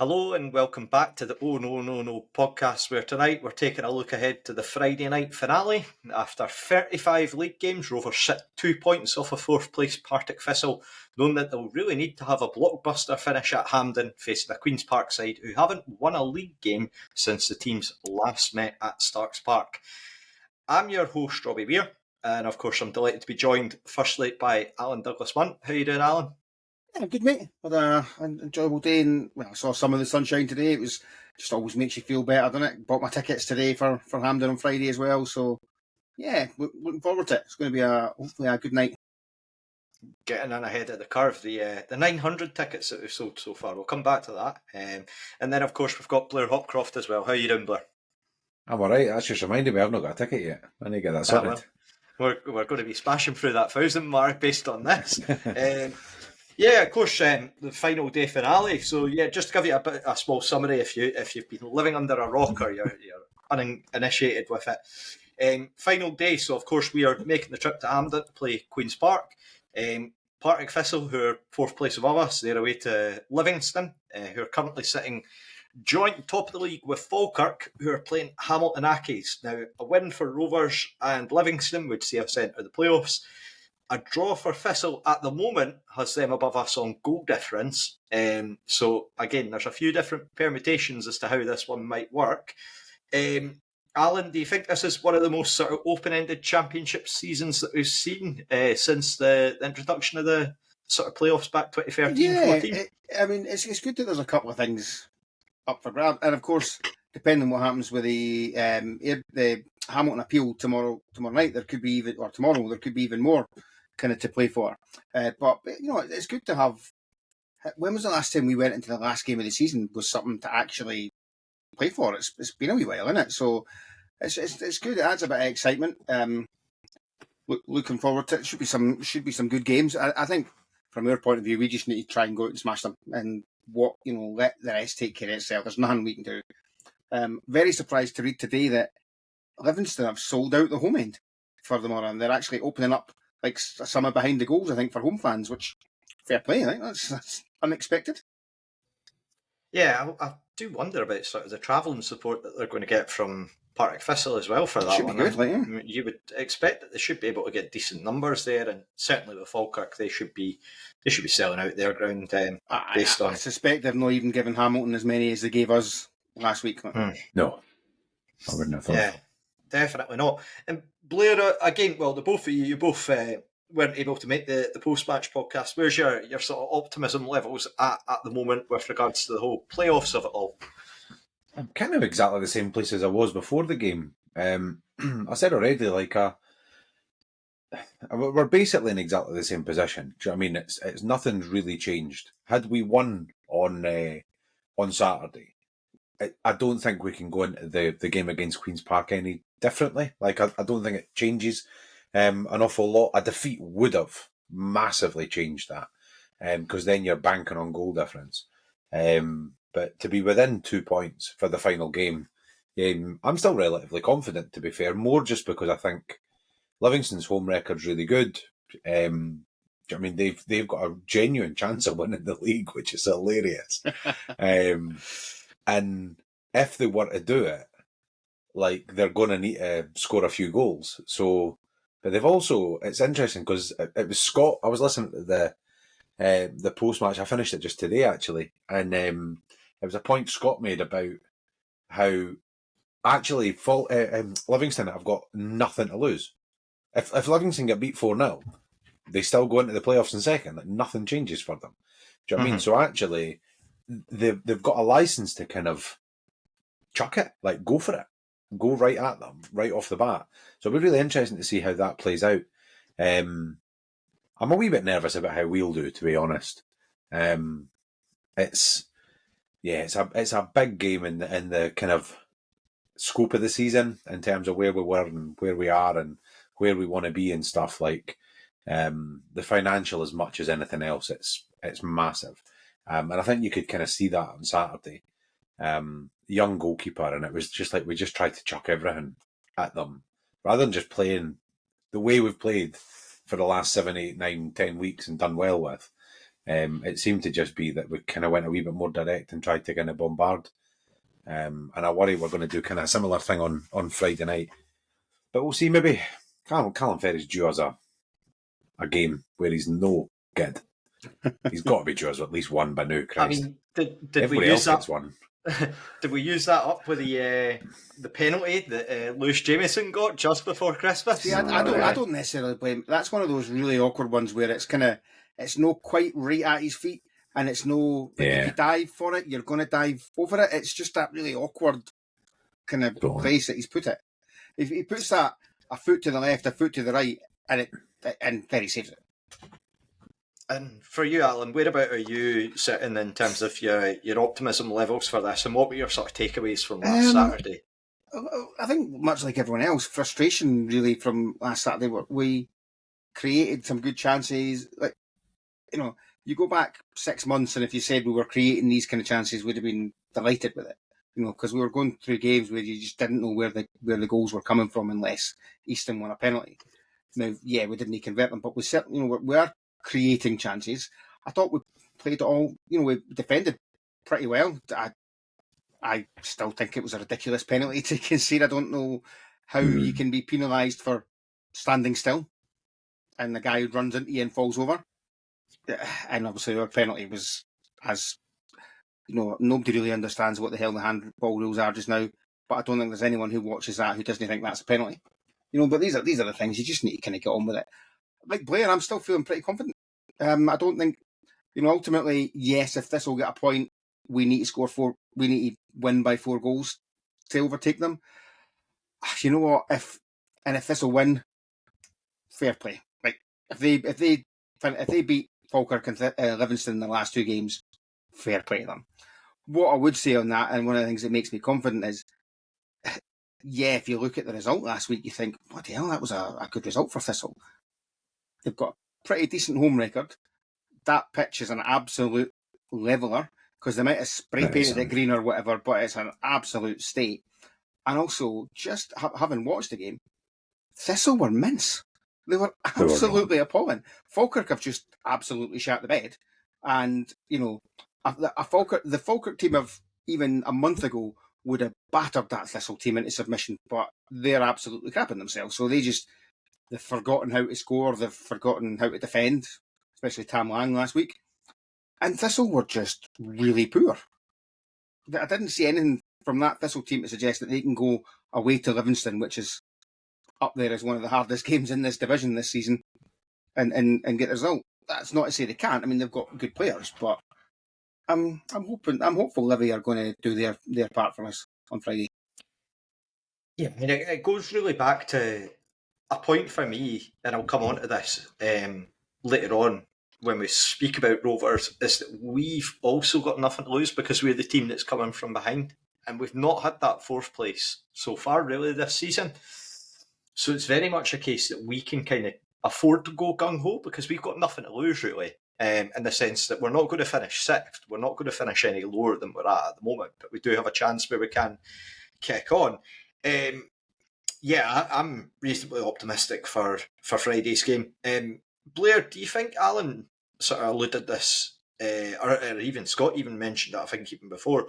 Hello and welcome back to the Oh No No No podcast, where tonight we're taking a look ahead to the Friday night finale. After 35 league games, Rovers sit 2 points off a fourth place Partick Thistle, knowing that they'll really need to have a blockbuster finish at Hampden, facing a Queen's Park side who haven't won a league game since the teams last met at Starks Park. I'm your host, Robbie Weir, and of course I'm delighted to be joined firstly by Alan Douglas-Munt. How are you doing, Alan? Yeah, good mate. Had an enjoyable day, and I saw some of the sunshine today. It was just always makes you feel better, doesn't it? Bought my tickets today for Hampden on Friday as well. So yeah, looking forward to it. It's going to be hopefully a good night. Getting in ahead of the curve, the 900 tickets that we've sold so far. We'll come back to that. And then, of course, we've got Blair Hopcroft as well. How are you doing, Blair? I'm all right. That's just reminded me I've not got a ticket yet. I need to get that sorted. We're going to be smashing through that 1,000 mark based on this. Yeah, of course, the final day finale. So, yeah, just to give you a small summary, if you've been living under a rock or you're uninitiated with it. Final day, so of course we are making the trip to Hampden to play Queen's Park. Partick Thistle, who are fourth place above us, they're away to Livingston, who are currently sitting joint top of the league with Falkirk, who are playing Hamilton Accies. Now, a win for Rovers and Livingston would see us enter the playoffs. A draw for Thistle at the moment has them above us on goal difference. So, again, there's a few different permutations as to how this one might work. Alan, do you think this is one of the most sort of open-ended championship seasons that we've seen since the introduction of the sort of playoffs back 2013-14? Yeah, I mean, it's good that there's a couple of things up for grab, and of course, depending on what happens with the Hamilton appeal tomorrow night, there could be even more kind of to play for. But you know, it's good to have. When was the last time we went into the last game of the season with something to actually play for? It's been a wee while, isn't it? So it's good. It adds a bit of excitement. Looking forward to it. Should be some good games. I think from our point of view, we just need to try and go out and smash them, and let the rest take care of itself. There's nothing we can do. Very surprised to read today that Livingston have sold out the home end for them, and they're actually opening up like summer behind the goals, I think, for home fans, which fair play. I think that's unexpected. Yeah, I do wonder about sort of the travelling support that they're going to get from Partick Thistle as well for that should one. Be good, I mean, you would expect that they should be able to get decent numbers there, and certainly with Falkirk, they should be selling out their ground based on. I suspect they've not even given Hamilton as many as they gave us last week. No, I wouldn't have thought. Yeah, definitely not. And Blair, again, well, the both of you both weren't able to make the post-match podcast. Where's your sort of optimism levels at the moment with regards to the whole playoffs of it all? I'm kind of exactly the same place as I was before the game. I said already, we're basically in exactly the same position. Do you know what I mean? It's nothing's really changed. Had we won on Saturday, I don't think we can go into the game against Queen's Park any differently. I don't think it changes an awful lot. A defeat would have massively changed that, because then you're banking on goal difference. But to be within 2 points for the final game, I'm still relatively confident, to be fair, more just because I think Livingston's home record's really good. I mean, they've got a genuine chance of winning the league, which is hilarious. And if they were to do it, they're going to need to score a few goals. So, but they've also, it's interesting because it was Scott. I was listening to the post match. I finished it just today actually, and it was a point Scott made about how actually Livingston have got nothing to lose. If Livingston get beat 4-0, they still go into the playoffs in second. Nothing changes for them. Do you know what I mean? So actually, they've got a license to kind of chuck it, go for it, go right at them, right off the bat. So it'll be really interesting to see how that plays out. I'm a wee bit nervous about how we'll do, to be honest. It's a big game in the kind of scope of the season in terms of where we were and where we are and where we want to be and stuff. The financial as much as anything else, it's massive. And I think you could kind of see that on Saturday. Young goalkeeper, and it was just we just tried to chuck everything at them rather than just playing the way we've played for the last 7, 8, 9, 10 weeks and done well with. It seemed to just be that we kind of went a wee bit more direct and tried to kind of bombard. And I worry we're going to do kind of a similar thing on Friday night. But we'll see. Maybe Callum Ferry's due us a game where he's no good. He's got to be due us at least one by now, Christ. I mean, did Everybody we use else gets that? one. Did we use that up with the penalty that Lewis Jameson got just before Christmas? See, I don't necessarily blame. That's one of those really awkward ones where it's not quite right at his feet, and it's no. Like, if you dive for it, you're going to dive over it. It's just that really awkward kind of place that he's put it. If he puts that a foot to the left, a foot to the right, and Ferry saves it. And for you, Alan, whereabout are you sitting in terms of your optimism levels for this, and what were your sort of takeaways from last Saturday? I think much like everyone else, frustration really from last Saturday. We created some good chances. Like, you go back 6 months, and if you said we were creating these kind of chances, we'd have been delighted with it. Because we were going through games where you just didn't know where the goals were coming from unless Easton won a penalty. Now, yeah, we didn't convert them, but we certainly, we are creating chances. I thought we played it all. We defended pretty well. I still think it was a ridiculous penalty to concede. I don't know how you can be penalised for standing still, and the guy who runs into you and falls over. And obviously, our penalty was nobody really understands what the hell the handball rules are just now. But I don't think there's anyone who watches that who doesn't think that's a penalty. But these are the things you just need to kind of get on with it. Like Blair, I'm still feeling pretty confident. I don't think, ultimately, yes, if Thistle get a point, we need to score 4. We need to win by 4 goals to overtake them. You know what? If Thistle win, fair play. Like if they beat Falkirk and Livingston in the last 2 games, fair play to them. What I would say on that, and one of the things that makes me confident is, yeah, if you look at the result last week, you think, bloody hell, that was a good result for Thistle. They've got a pretty decent home record. That pitch is an absolute leveller, because they might have spray painted it green or whatever, but it's an absolute state. And also, just having watched the game, Thistle were mince. They were absolutely appalling. Falkirk have just absolutely shat the bed. And, the Falkirk team of even a month ago would have battered that Thistle team into submission, but they're absolutely crapping themselves. So they've forgotten how to score, they've forgotten how to defend, especially Tam Lang last week. And Thistle were just really poor. I didn't see anything from that Thistle team to suggest that they can go away to Livingston, which is up there as one of the hardest games in this division this season, and get the result. That's not to say they can't. I mean, they've got good players, but I'm hopeful Livy are going to do their part for us on Friday. Yeah, I mean, it goes really back to a point for me, and I'll come on to this later on when we speak about Rovers, is that we've also got nothing to lose because we're the team that's coming from behind, and we've not had that 4th place so far really this season. So it's very much a case that we can kind of afford to go gung-ho because we've got nothing to lose really, in the sense that we're not going to finish 6th, we're not going to finish any lower than we're at the moment, but we do have a chance where we can kick on. I'm reasonably optimistic for Friday's game. Blair, do you think Alan sort of alluded this, or even Scott even mentioned that, I think even before,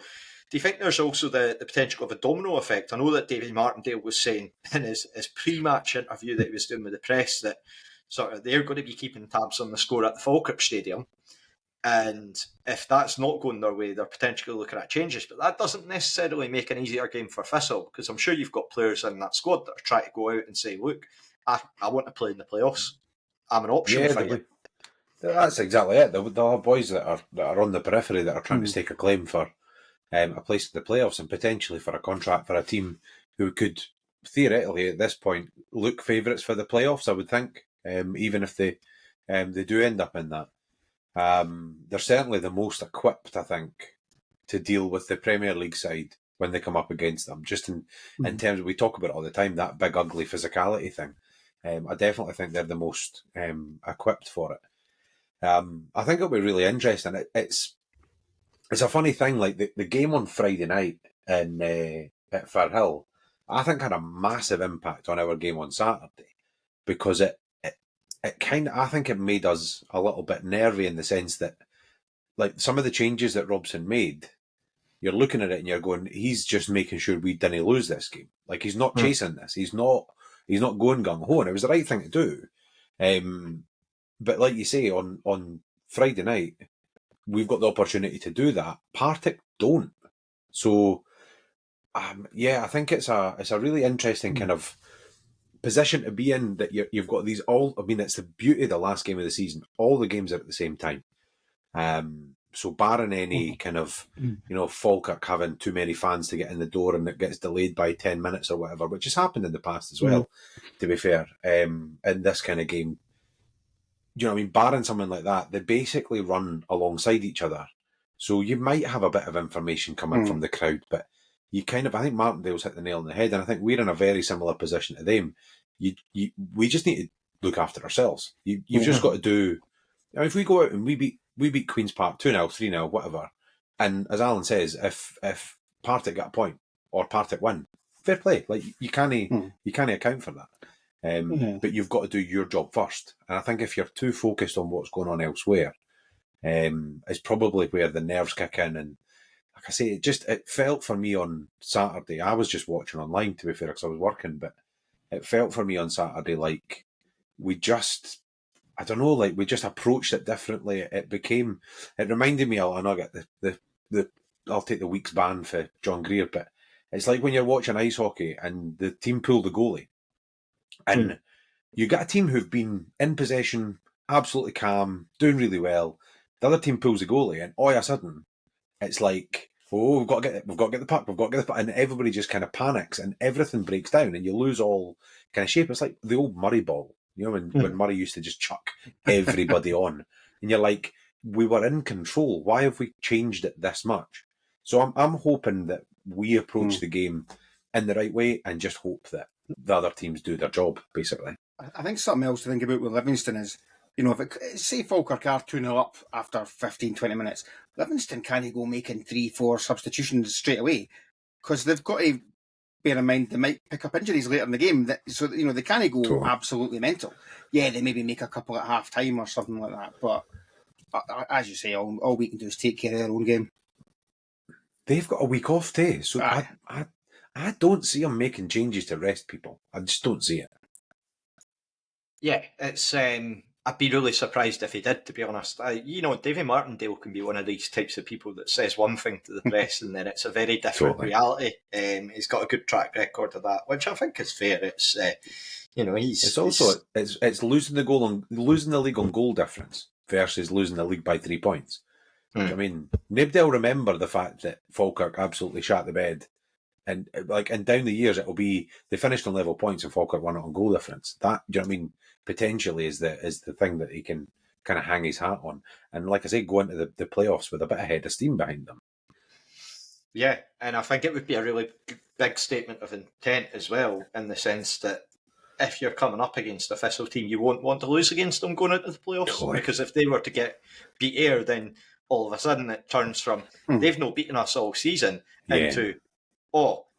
do you think there's also the potential of a domino effect? I know that David Martindale was saying in his pre-match interview that he was doing with the press that sort of they're going to be keeping tabs on the score at the Falkirk Stadium, and if that's not going their way, they're potentially looking at changes. But that doesn't necessarily make an easier game for Thistle, because I'm sure you've got players in that squad that are trying to go out and say, look, I want to play in the playoffs. I'm an option for you. That's exactly it. There are boys that are on the periphery that are trying to stake a claim for a place in the playoffs and potentially for a contract for a team who could theoretically at this point look favourites for the playoffs, I would think, even if they do end up in that. They're certainly the most equipped, I think, to deal with the Premier League side when they come up against them. Just in terms of, we talk about it all the time, that big ugly physicality thing. I definitely think they're the most equipped for it. I think it'll be really interesting. It's a funny thing, like the game on Friday night at Firhill, I think had a massive impact on our game on Saturday, because it kind of, I think it made us a little bit nervy in the sense that like some of the changes that Robson made, you're looking at it and you're going, he's just making sure we didn't lose this game. Like, he's not chasing this. He's not going gung-ho, and it was the right thing to do. But like you say, on Friday night, we've got the opportunity to do that. Partick don't. So, I think it's a really interesting kind of position to be in, that you've got these all. I mean, it's the beauty of the last game of the season. All the games are at the same time. So barring any kind of, Falkirk having too many fans to get in the door and it gets delayed by 10 minutes or whatever, which has happened in the past as well, to be fair, in this kind of game. You know what I mean? Barring something like that, they basically run alongside each other. So you might have a bit of information coming from the crowd, but you kind of, I think Martindale's hit the nail on the head, and I think we're in a very similar position to them. We just need to look after ourselves. You've just got to do. I mean, if we go out and we beat Queen's Park 2-0, 3-0, whatever, and as Alan says, if Partick get a point or Partick win, fair play. Like, you can't account for that. But you've got to do your job first. And I think if you're too focused on what's going on elsewhere, it's probably where the nerves kick in. And like I say, it felt for me on Saturday. I was just watching online, to be fair, because I was working, but it felt for me on Saturday like we just approached it differently. It reminded me, I know I get I'll take the week's ban for John Greer, but it's like when you're watching ice hockey and the team pull the goalie, and you get a team who've been in possession, absolutely calm, doing really well. The other team pulls the goalie, and all of a sudden, it's like, we've got to get the puck, and everybody just kind of panics, and everything breaks down, and you lose all kind of shape. It's like the old Murray ball, when Murray used to just chuck everybody on, and you're like, we were in control. Why have we changed it this much? So I'm hoping that we approach the game in the right way, and just hope that the other teams do their job, basically. I think something else to think about with Livingston is, say Falkirk are 2-0 up after 15, 20 minutes, Livingston can't go making 3-4 substitutions straight away, because they've got to bear in mind they might pick up injuries later in the game. So, they can't go absolutely mental. Yeah, they maybe make a couple at half time or something like that, but as you say, all we can do is take care of their own game. They've got a week off too, so I don't see them making changes to rest people. I just don't see it. Yeah, it's. I'd be really surprised if he did, to be honest. Davy Martindale can be one of these types of people that says one thing to the press and then it's a very different reality. He's got a good track record of that, which I think is fair. It's it's losing the league on goal difference versus losing the league by 3 points. I mean, nobody will remember the fact that Falkirk absolutely shat the bed, and down the years it'll be they finished on level points and Falkirk won it on goal difference. That, do you know what I mean? Potentially is the thing that he can kind of hang his hat on, and like I say, go into the playoffs with a bit of head of steam behind them. Yeah, and I think it would be a really big statement of intent as well, in the sense that if you're coming up against a Thistle team, you won't want to lose against them going into the playoffs, because if they were to get beat Ayr, then all of a sudden it turns from they've not beaten us all season into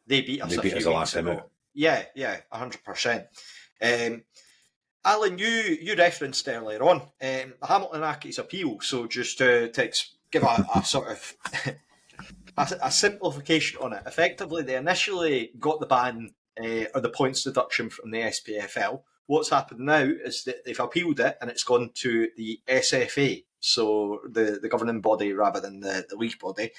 they beat us a few weeks ago. Yeah, 100%. Alan, you referenced earlier on Hamilton Accies appeal. So just to give a sort of a simplification on it. Effectively, they initially got the ban or the points deduction from the SPFL. What's happened now is that they've appealed it and it's gone to the SFA, so the governing body rather than the league body.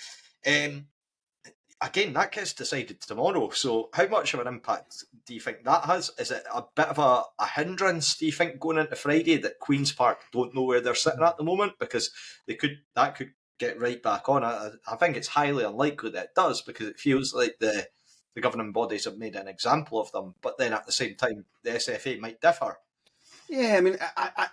Again, that gets decided tomorrow. So how much of an impact do you think that has? Is it a bit of a hindrance, do you think, going into Friday, that Queen's Park don't know where they're sitting at the moment? Because that could get right back on. I think it's highly unlikely that it does, because it feels like the governing bodies have made an example of them. But then at the same time, the SFA might differ. Yeah, I mean,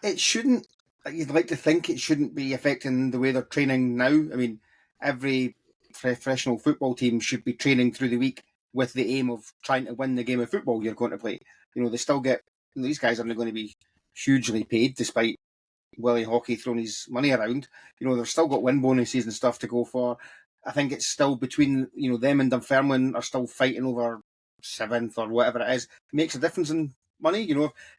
it shouldn't. You'd like to think it shouldn't be affecting the way they're training now. I mean, every professional football team should be training through the week with the aim of trying to win the game of football you're going to play. They still get, these guys aren't going to be hugely paid, despite Willie Hockey throwing his money around. They've still got win bonuses and stuff to go for. I think it's still between, them and Dunfermline are still fighting over 7th or whatever it is. It makes a difference in money.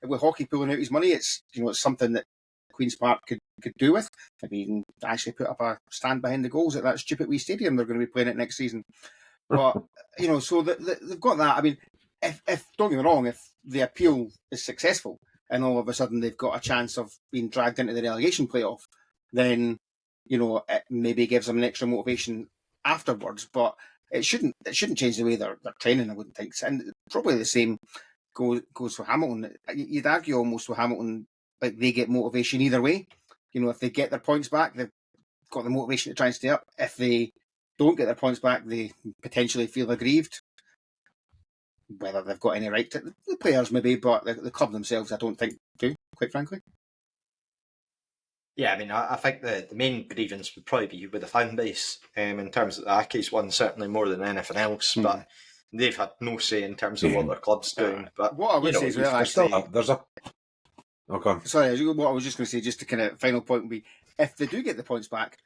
With Hockey pulling out his money, it's, it's something that Queen's Park could could do with. Maybe even actually put up a stand behind the goals at that stupid wee stadium they're going to be playing at next season. But, so they've got that. I mean, if don't get me wrong, if the appeal is successful and all of a sudden they've got a chance of being dragged into the relegation playoff, then, it maybe gives them an extra motivation afterwards. But it shouldn't change the way they're training, I wouldn't think. And probably the same goes for Hamilton. You'd argue almost with Hamilton, like they get motivation either way. If they get their points back, they've got the motivation to try and stay up. If they don't get their points back, they potentially feel aggrieved. Whether they've got any right to the players, maybe, but the club themselves, I don't think do, quite frankly. Yeah, I mean, I think the main grievance would probably be with the fan base in terms of the Accies one, certainly more than anything else, but they've had no say in terms of what their club's doing. But what I would say as well, actually... there's a... Oh, go on. Sorry, what I was just going to say, just to kind of final point would be, if they do get the points back,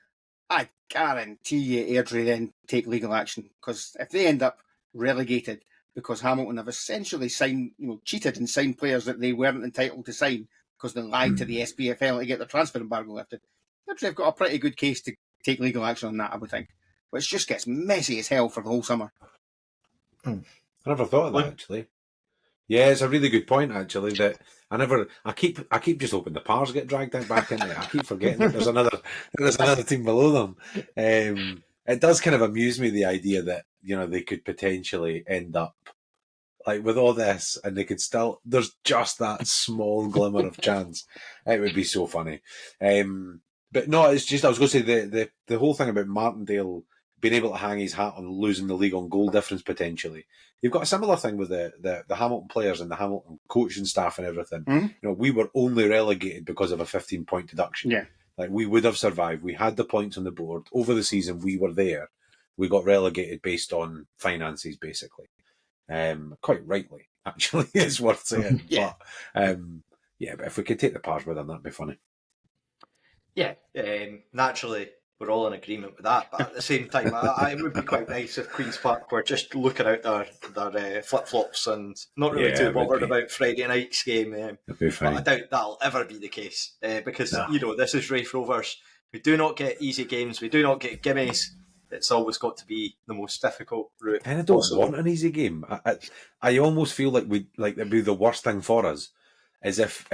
I guarantee you Airdrie then take legal action, because if they end up relegated because Hamilton have essentially cheated and signed players that they weren't entitled to sign because they lied to the SPFL to get their transfer embargo lifted, they've got a pretty good case to take legal action on that, I would think. Which just gets messy as hell for the whole summer. I never thought of that, actually. Yeah, it's a really good point, actually, that I keep just hoping the Pars get dragged back in there. I keep forgetting that there's another team below them. It does kind of amuse me, the idea that, they could potentially end up like with all this and they could still, there's just that small glimmer of chance. It would be so funny. But no, it's just, I was going to say the whole thing about Martindale being able to hang his hat on losing the league on goal difference potentially. You've got a similar thing with the Hamilton players and the Hamilton coaching staff and everything. Mm-hmm. We were only relegated because of a 15-point deduction. Yeah. Like, we would have survived. We had the points on the board. Over the season, we were there. We got relegated based on finances, basically. Quite rightly, actually, it's worth saying. Yeah. But if we could take the Pars with them, that'd be funny. Yeah, naturally, we're all in agreement with that. But at the same time, it would be quite nice if Queen's Park were just looking out their flip-flops and not really too bothered about Friday night's game. It'd be fine. But I doubt that'll ever be the case because, this is Raith Rovers. We do not get easy games. We do not get gimmies. It's always got to be the most difficult route. And I don't want an easy game. I almost feel like it'd be the worst thing for us, is if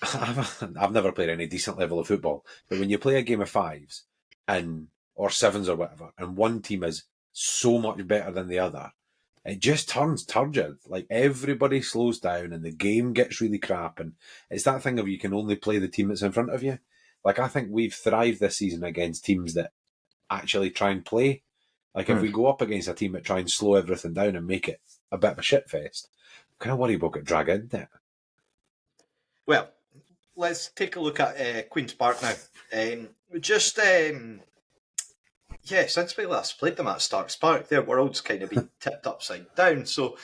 I've never played any decent level of football, but when you play a game of fives or sevens or whatever, and one team is so much better than the other, it just turns turgid. Like, everybody slows down and the game gets really crap, and it's that thing of you can only play the team that's in front of you. Like, I think we've thrived this season against teams that actually try and play. Like, if we go up against a team that try and slow everything down and make it a bit of a shit fest, I'm kind of worried we'll get dragged into it. Well, let's take a look at Queen's Park now. Since we last played them at Starks Park, their world's kind of been tipped upside down. So,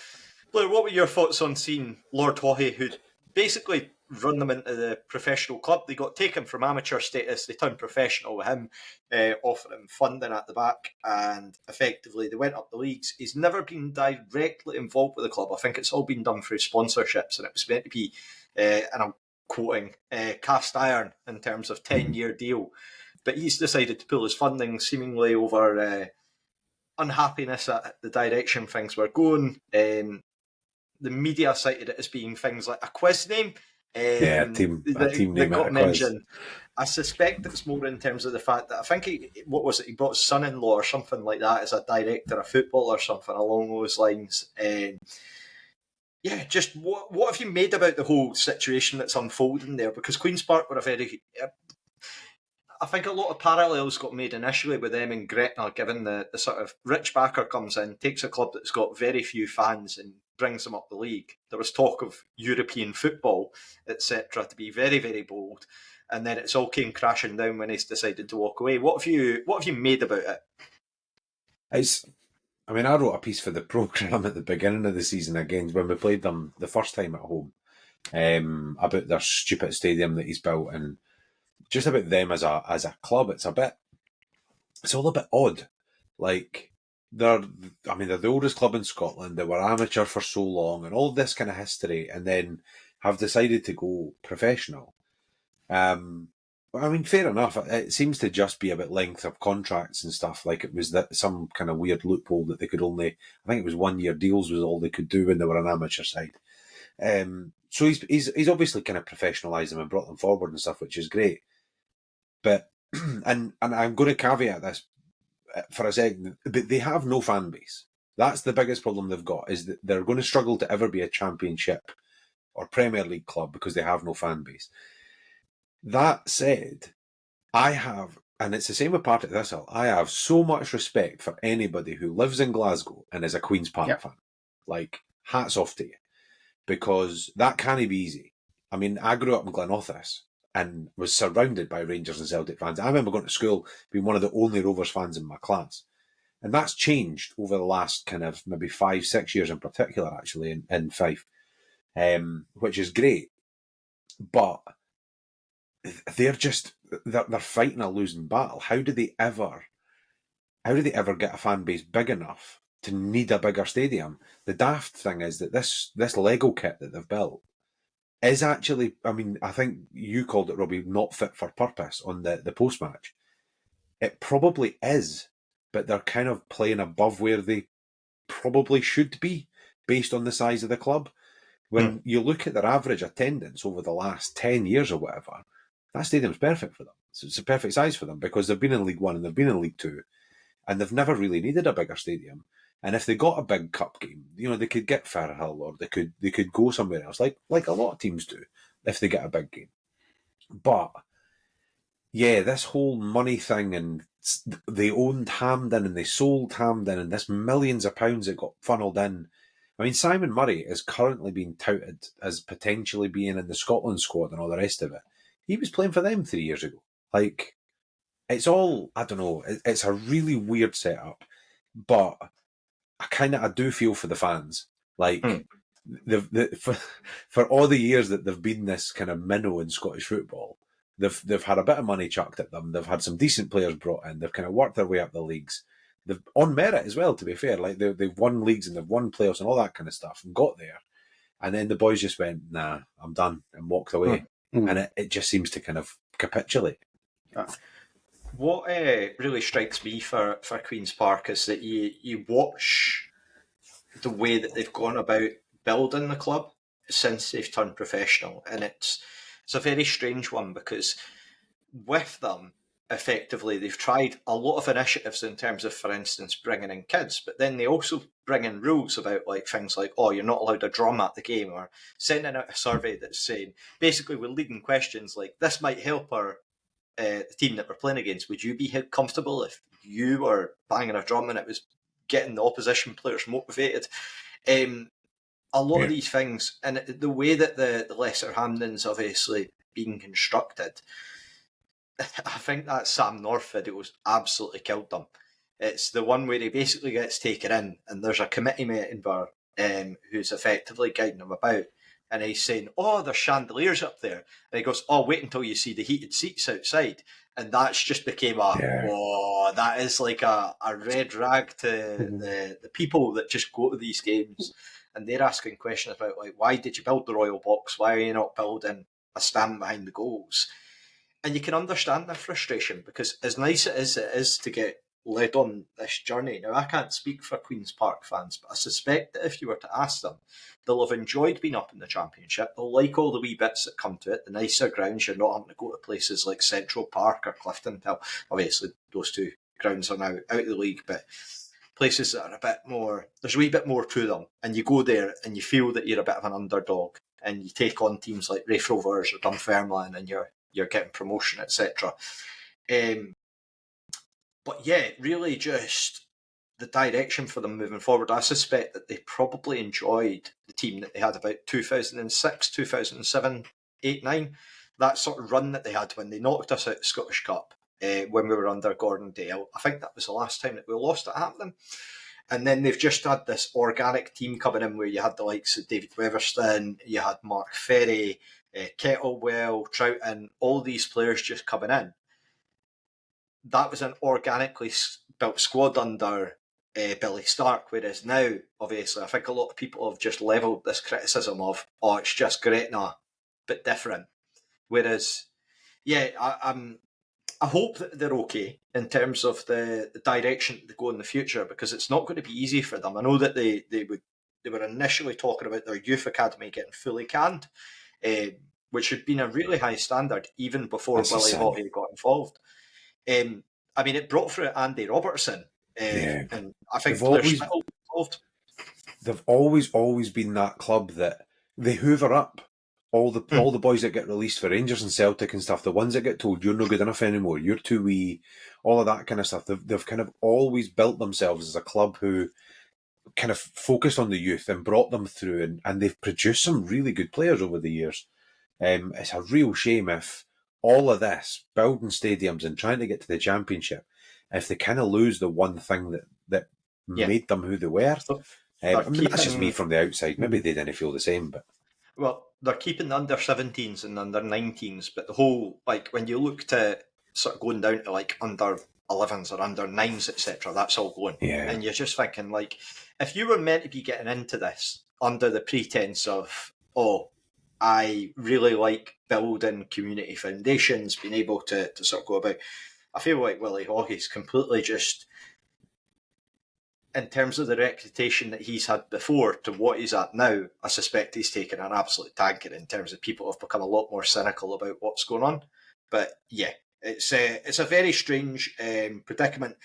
Blair, what were your thoughts on seeing Lord Haughey, who'd basically run them into the professional club? They got taken from amateur status, they turned professional with him, offering him funding at the back, and effectively they went up the leagues. He's never been directly involved with the club. I think it's all been done through sponsorships, and it was meant to be, and I'm quoting, cast iron in terms of 10-year deal. But he's decided to pull his funding seemingly over unhappiness at the direction things were going. The media cited it as being things like a quiz name. A team name got mentioned. I suspect it's more in terms of the fact that I think he brought his son-in-law or something like that as a director of football or something along those lines. Just what have you made about the whole situation that's unfolding there? Because Queen's Park were I think a lot of parallels got made initially with them and Gretna, given the sort of rich backer comes in, takes a club that's got very few fans and brings them up the league. There was talk of European football, etc., to be very, very bold, and then it's all came crashing down when he's decided to walk away. What have you made about it? I wrote a piece for the programme at the beginning of the season again when we played them the first time at home, about their stupid stadium that he's built and just about them as a club. It's all a bit odd. Like, they're the oldest club in Scotland. They were amateur for so long and all this kind of history, and then have decided to go professional. I mean, fair enough. It seems to just be about length of contracts and stuff. Like it was that some kind of weird loophole that they could only, I think it was 1 year deals was all they could do when they were an amateur side. So he's obviously kind of professionalised them and brought them forward and stuff, which is great. But and I'm going to caveat this for a second, but they have no fan base. That's the biggest problem they've got, is that they're going to struggle to ever be a Championship or Premier League club because they have no fan base. That said, I have, and it's the same with Partick Thistle, I have so much respect for anybody who lives in Glasgow and is a Queen's Park fan. Like, hats off to you. Because that can't be easy. I mean, I grew up in Glenothes and was surrounded by Rangers and Celtic fans. I remember going to school being one of the only Rovers fans in my class. And that's changed over the last kind of maybe 5-6 years in particular, actually, in Fife, which is great. But they're fighting a losing battle. How do they ever get a fan base big enough to need a bigger stadium? The daft thing is that this Lego kit that they've built is actually, I mean, I think you called it, Robbie, not fit for purpose on the post-match. It probably is, but they're kind of playing above where they probably should be based on the size of the club. When you look at their average attendance over the last 10 years or whatever, that stadium's perfect for them. So it's a perfect size for them because they've been in League One and they've been in League Two and they've never really needed a bigger stadium. And if they got a big cup game, you know, they could get Firhill or they could go somewhere else, like a lot of teams do, if they get a big game. But yeah, this whole money thing, and they owned Hampden and they sold Hampden, and this millions of pounds that got funneled in. I mean, Simon Murray is currently being touted as potentially being in the Scotland squad and all the rest of it. He was playing for them 3 years ago. Like, it's all, I don't know, it's a really weird setup, but I do feel for the fans. Like, for all the years that they've been this kind of minnow in Scottish football, they've had a bit of money chucked at them. They've had some decent players brought in. They've kind of worked their way up the leagues. They've on merit as well, to be fair. Like they've won leagues and they've won playoffs and all that kind of stuff and got there. And then the boys just went, nah, I'm done, and walked away. And it just seems to kind of capitulate. What really strikes me for Queen's Park is that you watch the way that they've gone about building the club since they've turned professional, and it's a very strange one because with them, effectively, they've tried a lot of initiatives in terms of, for instance, bringing in kids, but then they also bring in rules about like things like, oh, you're not allowed a drum at the game, or sending out a survey that's saying, basically, we're leading questions like, this might help our the team that we're playing against. Would you be comfortable if you were banging a drum and it was getting the opposition players motivated? A lot of these things, and the way that the Lesser Hamden's obviously being constructed, I think that Sam North video's absolutely killed them. It's the one where he basically gets taken in and there's a committee member who's effectively guiding him about, and he's saying, oh, there's chandeliers up there. And he goes, oh, wait until you see the heated seats outside. And that's just became that is like a red rag to the people that just go to these games. And they're asking questions about, like, why did you build the Royal Box? Why are you not building a stand behind the goals? And you can understand their frustration, because as nice as it is to get led on this journey. Now, I can't speak for Queen's Park fans, but I suspect that if you were to ask them, they'll have enjoyed being up in the Championship. They'll like all the wee bits that come to it, the nicer grounds. You're not having to go to places like Central Park or Clifton Hill. Obviously, those two grounds are now out of the league, but places that are a bit more, there's a wee bit more to them. And you go there and you feel that you're a bit of an underdog, and you take on teams like Raith Rovers or Dunfermline and you're getting promotion, etc. But yeah, really just the direction for them moving forward. I suspect that they probably enjoyed the team that they had about 2006, 2007, 8, 9. That sort of run that they had when they knocked us out of the Scottish Cup when we were under Gordon Dale. I think that was the last time that we lost at Hamilton. And then they've just had this organic team coming in where you had the likes of David Weatherston, you had Mark Ferry, Kettlewell, Troughton, all these players just coming in. That was an organically built squad under Billy Stark, whereas now, obviously, I think a lot of people have just levelled this criticism of, oh, it's just Gretna, but different. Whereas I hope that they're okay in terms of the direction they go in the future, because it's not going to be easy for them. I know that they were initially talking about their youth academy getting fully canned, which had been a really high standard even before That's Willie insane. Haughey got involved. I mean, it brought through Andy Robertson, Yeah. and I think They've Blair always- Smith was involved. They've always been that club that they hoover up all the boys that get released for Rangers and Celtic and stuff. The ones that get told you're not good enough anymore, you're too wee, all of that kind of stuff. They've kind of always built themselves as a club who kind of focused on the youth and brought them through, and they've produced some really good players over the years. It's a real shame if all of this, building stadiums and trying to get to the championship, if they kind of lose the one thing that made them who they were. So I mean, that's just me from the outside. Maybe they didn't feel the same, but well, they're keeping the under 17s and under 19s, but the whole, like, when you look to sort of going down to like under 11s or under 9s, etc., that's all going. Yeah. And you're just thinking, like, if you were meant to be getting into this under the pretense of, oh, I really like building community foundations, being able to sort of go about, I feel like Willie Haughey's completely just, in terms of the reputation that he's had before to what he's at now, I suspect he's taken an absolute tanker in terms of people have become a lot more cynical about what's going on. But yeah, it's a very strange predicament.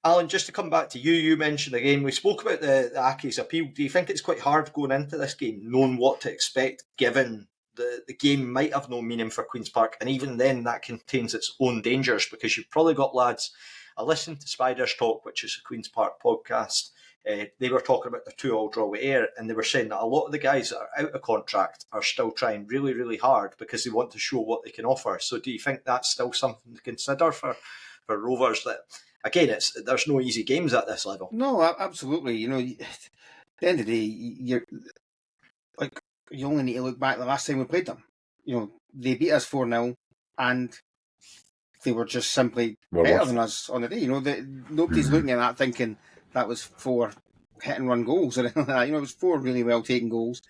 Alan, just to come back to you, you mentioned again, we spoke about the Accies appeal. Do you think it's quite hard going into this game, knowing what to expect, given the game might have no meaning for Queen's Park, and even then that contains its own dangers, because you've probably got lads. I listened to Spiders Talk, which is a Queen's Park podcast. They were talking about the 2-2 draw with Ayr, and they were saying that a lot of the guys that are out of contract are still trying really, really hard because they want to show what they can offer. So do you think that's still something to consider for Rovers? That, again, there's no easy games at this level. No, absolutely. You know, at the end of the day, you only need to look back the last time we played them. You know, they beat us 4-0, and they were just simply better than us on the day. You know, nobody's looking at that thinking that was 4 hit and run goals or anything like that. You know, it was 4 really well taken goals.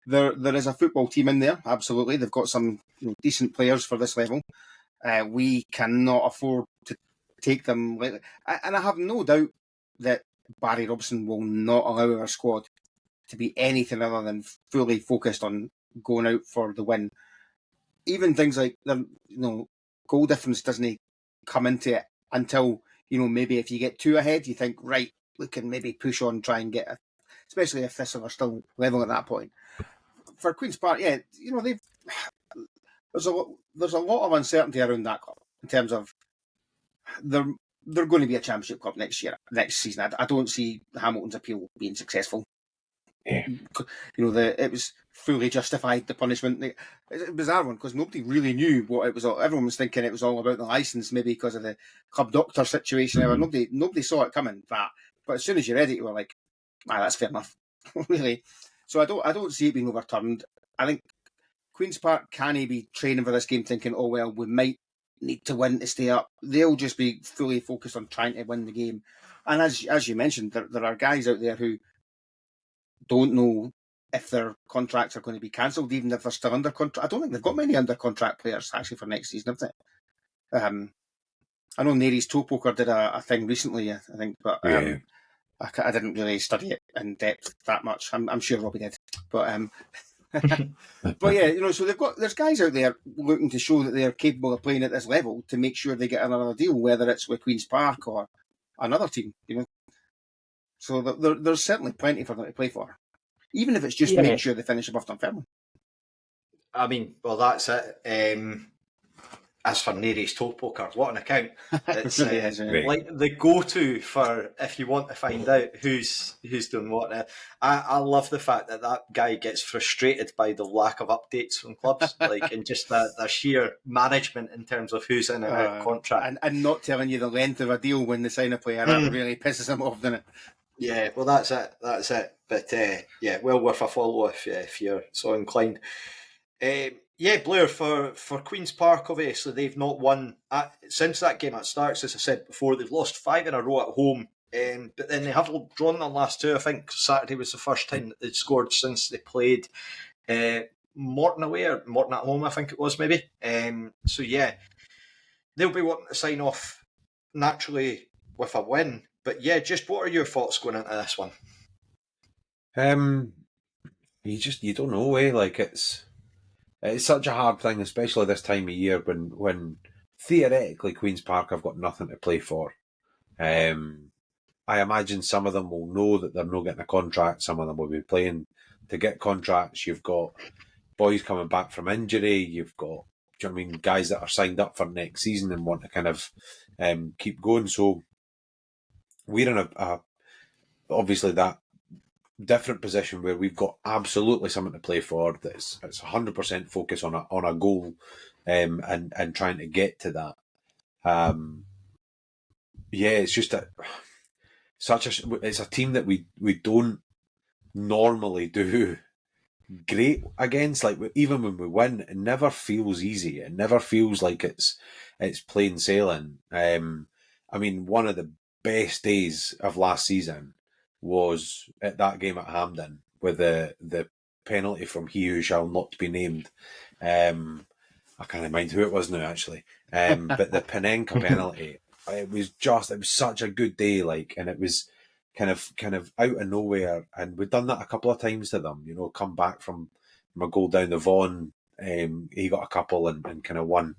There is a football team in there, absolutely. They've got some decent players for this level. We cannot afford to take them. And I have no doubt that Barry Robson will not allow our squad to be anything other than fully focused on going out for the win. Even things like, goal difference doesn't come into it until, maybe if you get 2 ahead, you think, right, we can maybe push on, try and get especially if Thistle are still level at that point. For Queen's Park, yeah, there's a lot of uncertainty around that club in terms of they're going to be a championship club next season. I don't see Hamilton's appeal being successful. Yeah. It was fully justified, the punishment. It's a bizarre one because nobody really knew what it was all. Everyone was thinking it was all about the licence, maybe because of the club doctor situation. Nobody saw it coming. But as soon as you read it, you were like, that's fair enough, really. So I don't see it being overturned. I think Queen's Park can't be training for this game thinking, oh well, we might need to win to stay up. They'll just be fully focused on trying to win the game. And as you mentioned, there are guys out there who don't know if their contracts are going to be cancelled, even if they're still under contract. I don't think they've got many under contract players actually for next season, have they? I know Nary's Toe Poker did a thing recently, I think, but I didn't really study it in depth that much. I'm sure Robbie did, but but yeah, so there's guys out there looking to show that they're capable of playing at this level to make sure they get another deal, whether it's with Queen's Park or another team. So there's certainly plenty for them to play for, even if it's just to make sure they finish above Dunfermline. I mean, well, that's it. As for Nary's Toe Poker, what an account. It's like the go-to for if you want to find out who's doing what. I love the fact that guy gets frustrated by the lack of updates from clubs, and just the sheer management in terms of who's in and out of contract. And not telling you the length of a deal when they sign a player, that really pisses him off, doesn't it? Yeah, well, that's it. But well worth a follow if you're so inclined. Blair, for Queen's Park, obviously, they've not won since that game at Starks, as I said before. They've lost 5 in a row at home, but then they have drawn their last 2. I think Saturday was the first time that they'd scored since they played Morton away or Morton at home, I think it was maybe. So yeah, they'll be wanting to sign off naturally with a win. But yeah, just what are your thoughts going into this one? You don't know, eh? Like it's such a hard thing, especially this time of year when theoretically Queen's Park have got nothing to play for. I imagine some of them will know that they're not getting a contract. Some of them will be playing to get contracts. You've got boys coming back from injury. You've got, do you know what I mean, guys that are signed up for next season and want to kind of keep going. So we're in a obviously that different position where we've got absolutely something to play for. It's 100% focus on a goal and trying to get to that. Yeah, it's just it's a team that we don't normally do great against. Like even when we win, it never feels easy. It never feels like it's plain sailing. I mean, one of the best days of last season was at that game at Hampden with the penalty from he who shall not be named. I can't mind who it was now actually. But the Panenka penalty, it was such a good day, like, and it was kind of out of nowhere, and we've done that a couple of times to them. You know, come back from a goal down the Vaughan, he got a couple and kind of won.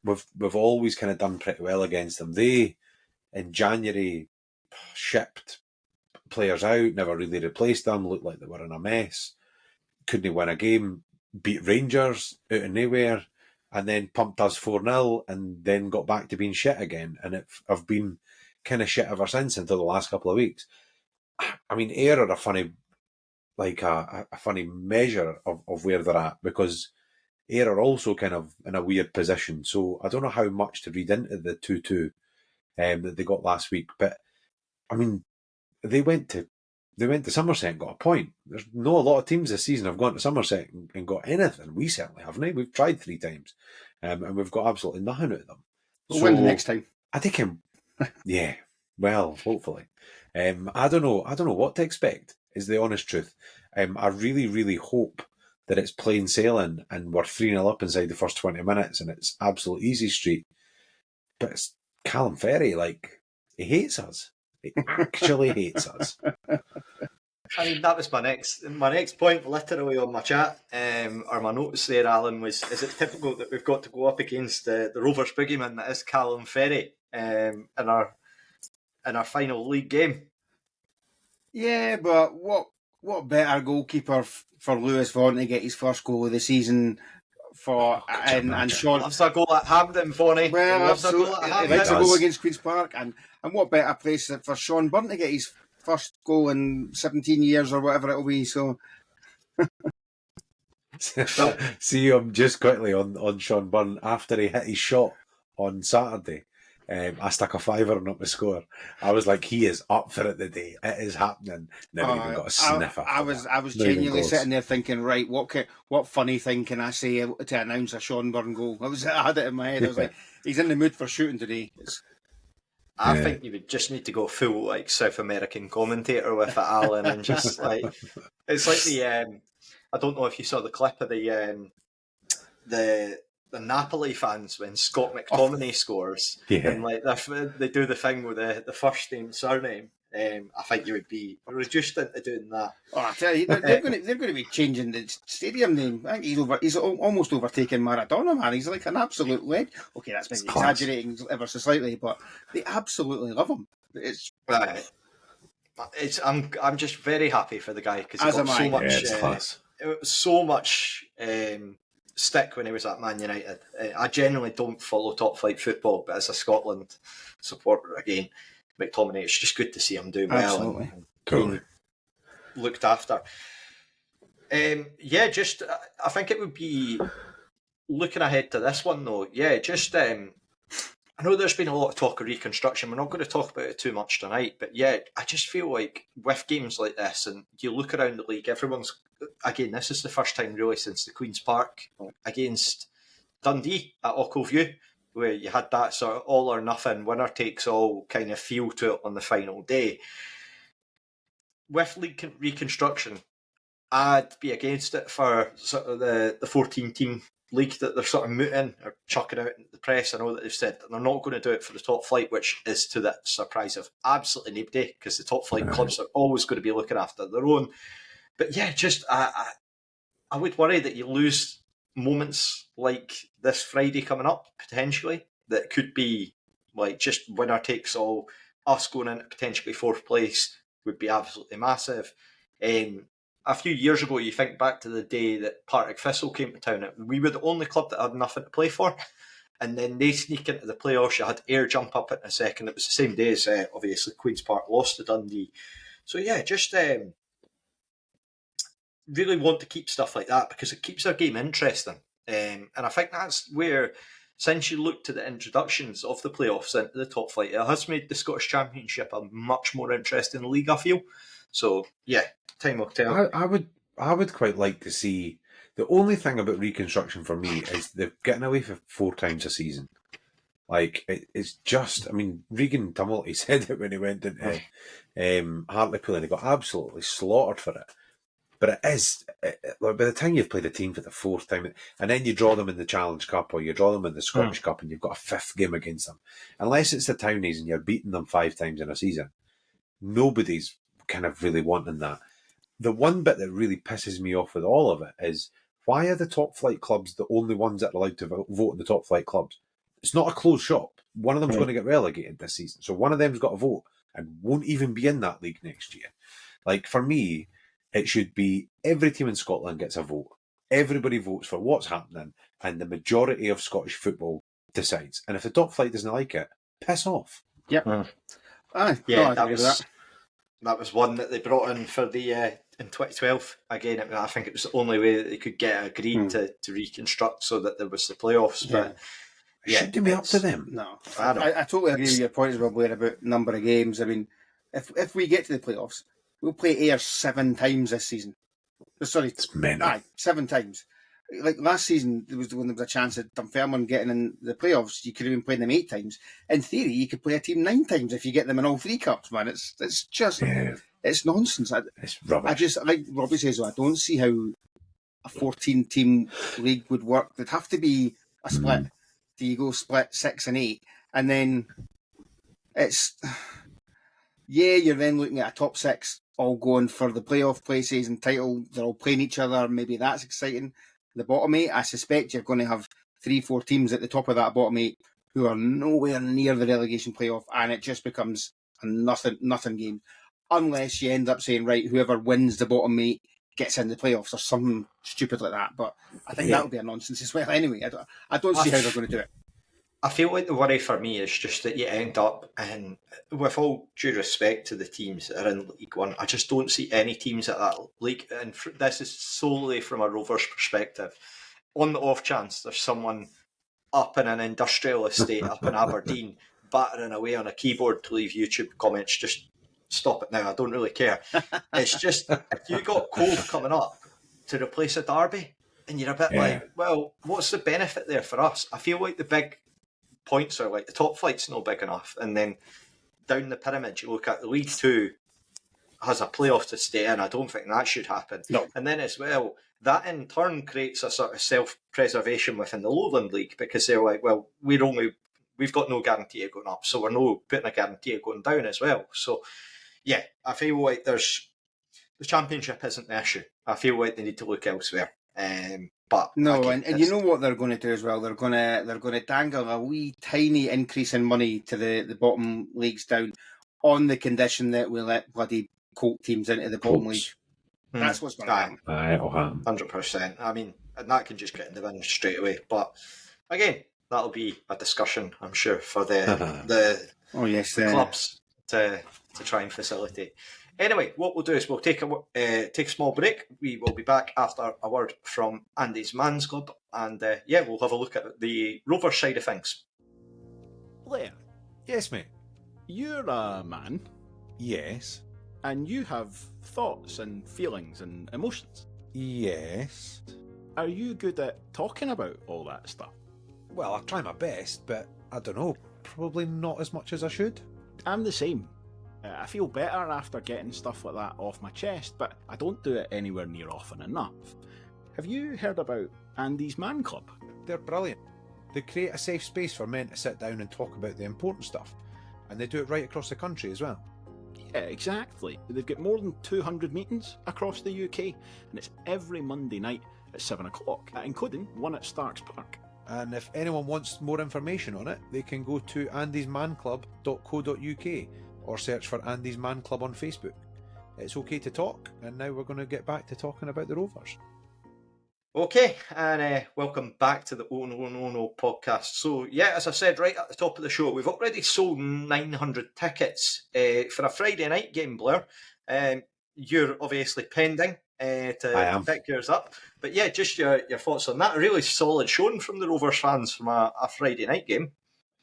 We've always kind of done pretty well against them. They in January shipped players out, never really replaced them. Looked like they were in a mess. Couldn't win a game. Beat Rangers out of nowhere, and then pumped us 4-0, and then got back to being shit again. And I've been kind of shit ever since until the last couple of weeks. I mean, Ayr are a funny measure of where they're at, because Ayr are also kind of in a weird position. So I don't know how much to read into the 2-2 that they got last week. But I mean, they went to Somerset and got a point. There's not a lot of teams this season have gone to Somerset and got anything. We certainly haven't. We've tried 3 times, and we've got absolutely nothing out of them. We'll win the next time. I think yeah. Well, hopefully. I don't know what to expect, is the honest truth. I really, really hope that it's plain sailing and we're 3-0 up inside the first 20 minutes and it's absolute easy street. But it's Callum Ferry, like, he hates us. He actually hates us. I mean, that was my next point, literally on my chat, or my notes there, Alan, was, is it typical that we've got to go up against the Rovers boogeyman that is Callum Ferry in our final league game? Yeah, but what better goalkeeper for Lewis Vaughan to get his first goal of the season and Sean loves a goal at Hampden, Vaughan. Well, absolutely. He likes a goal against Queen's Park, and what better place for Sean Byrne to get his first goal in 17 years or whatever it'll be. So see him just quickly on Sean Byrne after he hit his shot on Saturday. I stuck a fiver on up the score. I was like, he is up for it today. It is happening. Never even got a sniff. I was genuinely sitting there thinking, right, what funny thing can I say to announce a Sean Byrne goal? I had it in my head. I was like, he's in the mood for shooting today. I think you would just need to go full like South American commentator with it, Alan, and just like, it's like I don't know if you saw the clip of the Napoli fans when Scott McTominay scores, and like they do the thing with the first name surname. I think you would be reduced into doing that. Oh, I tell you, they're going to be changing the stadium name. I think he's almost overtaken Maradona, man. He's like an absolute legend. Okay, that's maybe exaggerating ever so slightly, but they absolutely love him. I'm just very happy for the guy because he got so much. It was so much stick when he was at Man United. I genuinely don't follow top flight football, but as a Scotland supporter, again, McTominay, it's just good to see him doing well and being looked after. I think it would be looking ahead to this one though. I know there's been a lot of talk of reconstruction. We're not going to talk about it too much tonight, but I just feel like with games like this, and you look around the league, everyone's, again, this is the first time really since the Queen's Park against Dundee at Ochilview, where you had that sort of all or nothing, winner takes all kind of feel to it on the final day. With league reconstruction, I'd be against it for sort of the 14-team league that they're sort of mooting or chucking out in the press. I know that they've said that they're not going to do it for the top flight, which is to the surprise of absolutely nobody, because the top flight clubs are always going to be looking after their own. But yeah, just I would worry that you lose moments like this Friday coming up, potentially, that could be like just winner takes all. Us going into potentially fourth place would be absolutely massive. A few years ago, you think back to the day that Partick Thistle came to town, we were the only club that had nothing to play for, and then they sneak into the playoffs. You had Ayr jump up in a second. It was the same day as, obviously, Queen's Park lost to Dundee. So yeah, just really want to keep stuff like that because it keeps our game interesting. And I think that's where, since you look to the introductions of the playoffs into the top flight, it has made the Scottish Championship a much more interesting league, I feel. So yeah, time will tell. I would quite like to see. The only thing about reconstruction for me is they're getting away for 4 times a season. Like it's just, I mean, Regan Tumulty said it when he went into Hartlepool and he got absolutely slaughtered for it. But it is, like, by the time you've played a team for the 4th time, and then you draw them in the Challenge Cup or you draw them in the Scottish Cup and you've got a 5th game against them, unless it's the Townies and you're beating them 5 times in a season, nobody's kind of really wanting that. The one bit that really pisses me off with all of it is, why are the top flight clubs the only ones that are allowed to vote in the top flight clubs? It's not a closed shop. One of them's going to get relegated this season, so one of them's got to vote and won't even be in that league next year. Like, for me, it should be every team in Scotland gets a vote. Everybody votes for what's happening, and the majority of Scottish football decides. And if the top flight doesn't like it, piss off. Yep. Yeah, that was one that they brought in for the in 2012. Again, I think it was the only way that they could get agreed to reconstruct so that there was the playoffs. But shouldn't it be up to them? No, I totally agree with your point as well, Blair, about number of games. I mean, if we get to the playoffs, we'll play Ayr 7 times this season. Sorry, it's mental. 7 times. Like last season, when there was a chance of Dunfermline getting in the playoffs, you could have been playing them 8 times. In theory, you could play a team 9 times if you get them in all 3 cups, man. It's just it's nonsense. It's rubbish. I just, like Robbie says, I don't see how a 14-team league would work. There'd have to be a split. Do you go split 6 and 8, and then it's you're then looking at a top 6 all going for the playoff places and title. They're all playing each other. Maybe that's exciting. The bottom 8, I suspect you're going to have 3-4 teams at the top of that bottom 8 who are nowhere near the relegation playoff, and it just becomes a nothing game. Unless you end up saying, right, whoever wins the bottom 8 gets in the playoffs or something stupid like that. But I think that would be a nonsense as well anyway. I don't see how they're going to do it. I feel like the worry for me is just that you end up, and with all due respect to the teams that are in League One, I just don't see any teams at that league. And this is solely from a Rovers perspective. On the off chance there's someone up in an industrial estate up in Aberdeen battering away on a keyboard to leave YouTube comments, just stop it now. I don't really care. It's just, if you got Cove coming up to replace a Derby, and you're a bit like, well, what's the benefit there for us? I feel like the big points are like the top flight's not big enough, and then down the pyramid you look at the League 2 has a playoff to stay in. I don't think that should happen. No. And then as well, that in turn creates a sort of self-preservation within the Lowland League, because they're like, well, we've got no guarantee of going up, so we're no putting a guarantee of going down as well. So yeah, I feel like the Championship isn't the issue. I feel like they need to look elsewhere. But no, and you know what they're going to do as well. They're going to dangle a wee tiny increase in money to the bottom leagues down, on the condition that we let bloody Colt teams into the bottom league. That's what's going to happen. It'll happen. 100%. I mean, and that can just get in the bin straight away. But again, that'll be a discussion, I'm sure, for the clubs to try and facilitate. Anyway, what we'll do is we'll take a small break. We will be back after a word from Andy's Man's Club, and we'll have a look at the Rover side of things. Blair, Yes, mate. you're a man, Yes. and you have thoughts and feelings and emotions. Yes. Are you good at talking about all that stuff? Well, I try my best, but I don't know. Probably not as much as I should. I'm the same. I feel better after getting stuff like that off my chest, but I don't do it anywhere near often enough. Have you heard about Andy's Man Club? They're brilliant. They create a safe space for men to sit down and talk about the important stuff. And they do it right across the country as well. Yeah, exactly. They've got more than 200 meetings across the UK, and it's every Monday night at 7 o'clock, including one at Starks Park. And if anyone wants more information on it, they can go to andysmanclub.co.uk or search for Andy's Man Club on Facebook. It's okay to talk, and now we're going to get back to talking about the Rovers. Okay, and welcome back to the Oh No No No podcast. So, yeah, as I said right at the top of the show, we've already sold 900 tickets for a Friday night game, Blair. You're obviously pending to pick yours up. But yeah, just your thoughts on that. A really solid showing from the Rovers fans from a Friday night game.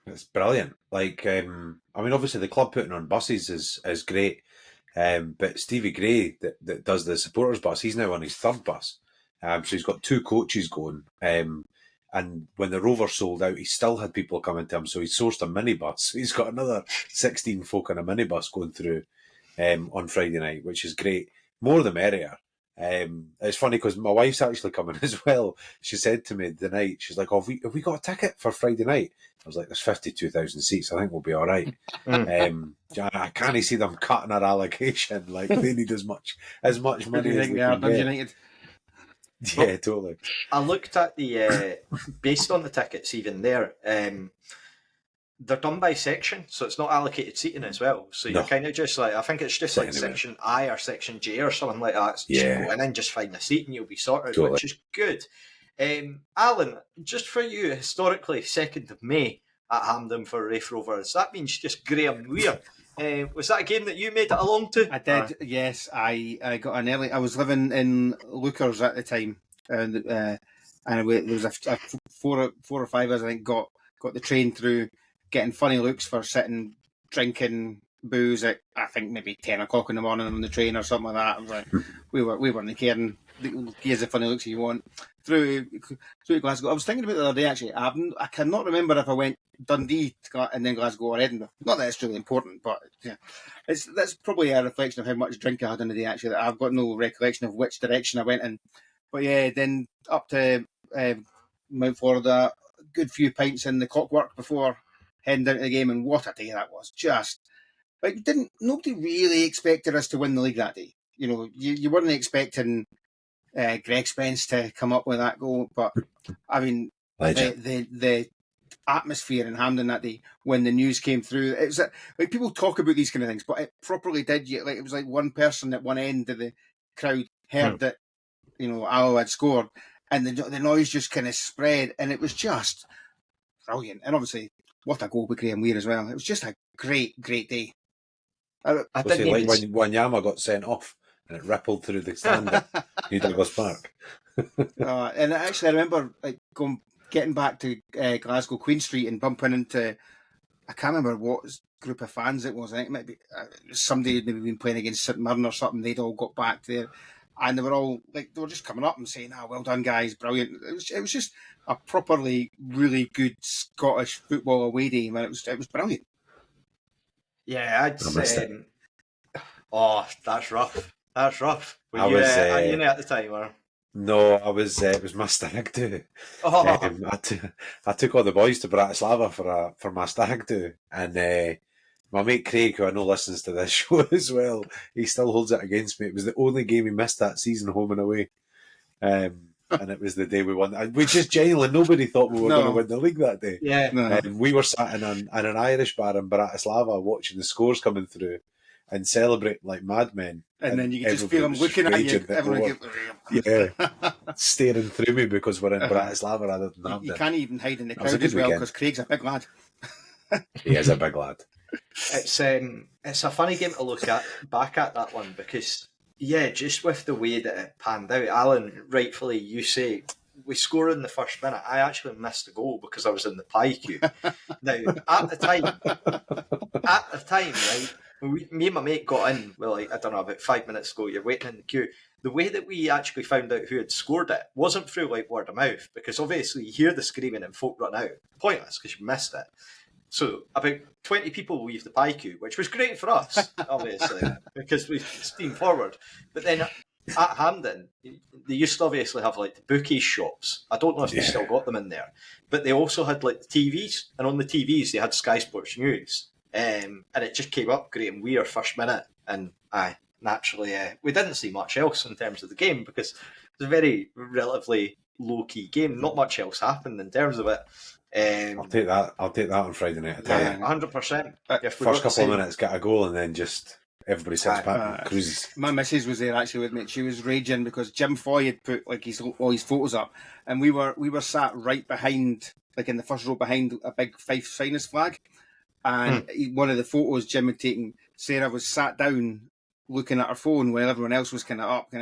It's brilliant. Like, I mean, obviously the club putting on buses is great. But Stevie Gray, that does the supporters bus, he's now on his third bus. So he's got 2 coaches going. And when the Rovers sold out, he still had people coming to him. So he sourced a minibus. So he's got another 16 folk in a minibus going through on Friday night, which is great. More the merrier. It's funny because my wife's actually coming as well. She said to me the night, she's like, oh, have we got a ticket for Friday night? I was like, there's 52,000 seats. I think we'll be all right. I can't see them cutting our allocation. Like, they need as much money as they can get. United? Yeah, totally. I looked at the, based on the tickets even there, they're done by section, so it's not allocated seating as well. So you're kind of just like, I think it's just like section I or section J or something like that. So you go in and just find a seat and you'll be sorted, which is good. Alan, just for you, historically, 2nd of May at Hampden for Raith Rovers, that means just Graham Weir. Was that a game that you made it along to? I did, yes. I got an early. I was living in Lookers at the time, and there was a 4 or 5 of us, I think, got the train through, getting funny looks for sitting drinking booze at, I think, maybe 10 o'clock in the morning on the train or something like that. I was like, we weren't caring. Here's the funny looks you want through Glasgow. I was thinking about it the other day, actually. I cannot remember if I went Dundee and then Glasgow or Edinburgh. Not that it's really important, but yeah, that's probably a reflection of how much drink I had in the day. Actually, I've got no recollection of which direction I went in. But yeah, then up to Mount Florida, a good few pints in the Clockwork before heading down to the game, and what a day that was! Just like nobody really expected us to win the league that day. You know, you weren't expecting Greg Spence to come up with that goal, but I mean, the atmosphere in Hampden that day when the news came through, it was like people talk about these kind of things, but it properly did. Like, it was like one person at one end of the crowd heard that, you know, Allo had scored, and the noise just kind of spread, and it was just brilliant. And obviously, what a goal with Graham Weir as well. It was just a great day. I didn't like when Wanyama got sent off and it rippled through the stand at New Douglas Park. And actually, I remember like getting back to Glasgow Queen Street and bumping into, I can't remember what group of fans it was. I think it might be somebody had maybe been playing against St Mirren or something. They'd all got back there, and they were all like, they were just coming up and saying, well done, guys, brilliant." It was just a properly really good Scottish football away day, and it was brilliant. Yeah, I'd say. Oh, that's rough. That's rough. Were you in it at the time, or? No, I was. It was my stag do. I took all the boys to Bratislava for my stag do, and my mate Craig, who I know listens to this show as well, he still holds it against me. It was the only game he missed that season, home and away, and it was the day we won. We just genuinely, nobody thought we were going to win the league that day. Yeah, and we were sat in an Irish bar in Bratislava watching the scores coming through and celebrating like madmen. And then you could just feel them looking at you. Staring through me because we're in Bratislava rather than Hampden. You can't even hide in the crowd as well because Craig's a big lad. He is a big lad. It's a funny game to look back at that one because, yeah, just with the way that it panned out, Alan, rightfully, you say we score in the first minute. I actually missed the goal because I was in the pie queue. Now, at the time, right, me and my mate got in, well, like, I don't know, about 5 minutes ago, you're waiting in the queue. The way that we actually found out who had scored it wasn't through like word of mouth, because obviously you hear the screaming and folk run out. Pointless, because you missed it. So about 20 people leave the pie queue, which was great for us, obviously, because we steamed forward. But then at Hampden, they used to obviously have like the bookies shops. I don't know if they still got them in there, but they also had like the TVs, and on the TVs they had Sky Sports News, and it just came up Graham Weir first minute, and naturally we didn't see much else in terms of the game because it's a very relatively low key game. Not much else happened in terms of it. I'll take that on Friday night. I tell you. 100%. First couple of minutes, get a goal, and then just everybody sits back and cruises. My missus was there actually with me. She was raging because Jim Foy had put like all his photos up, and we were sat right behind, like in the first row behind a big Fife Finest flag, and one of the photos Jim had taken, Sarah was sat down looking at her phone while everyone else was kind of up,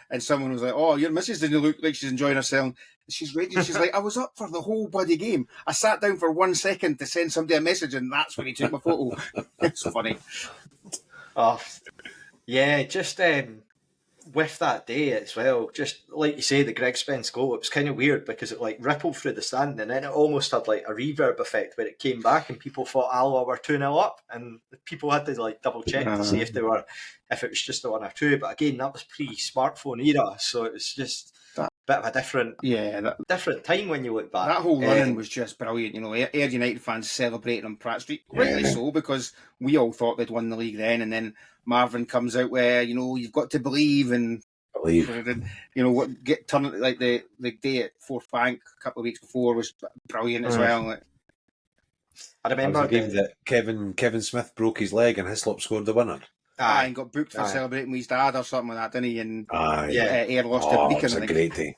and someone was like, "Oh, your missus doesn't look like she's enjoying herself." She's raging. She's like, "I was up for the whole bloody game. I sat down for 1 second to send somebody a message, and that's when he took my photo." It's funny. Oh, yeah, just with that day as well, just like you say, the Greg Spence goal, it was kind of weird because it like rippled through the stand, and then it almost had like a reverb effect where it came back and people thought Alloa were 2-0 up, and people had to like double check to see if it was just a 1 or 2. But again, that was pre-smartphone era, so it was just a bit of a different time when you look back. That whole run-in was just brilliant. You know, Ayr United fans celebrating on Pratt Street, rightly so, because we all thought they'd won the league then Marvin comes out where, you know, you've got to believe. You know, turn like the day at Fourth Bank a couple of weeks before was brilliant as well. Like, I remember the game that Kevin Smith broke his leg and Hislop scored the winner. And got booked for celebrating with his dad or something like that, didn't he? And Ayr lost to Beacon. It was a great day.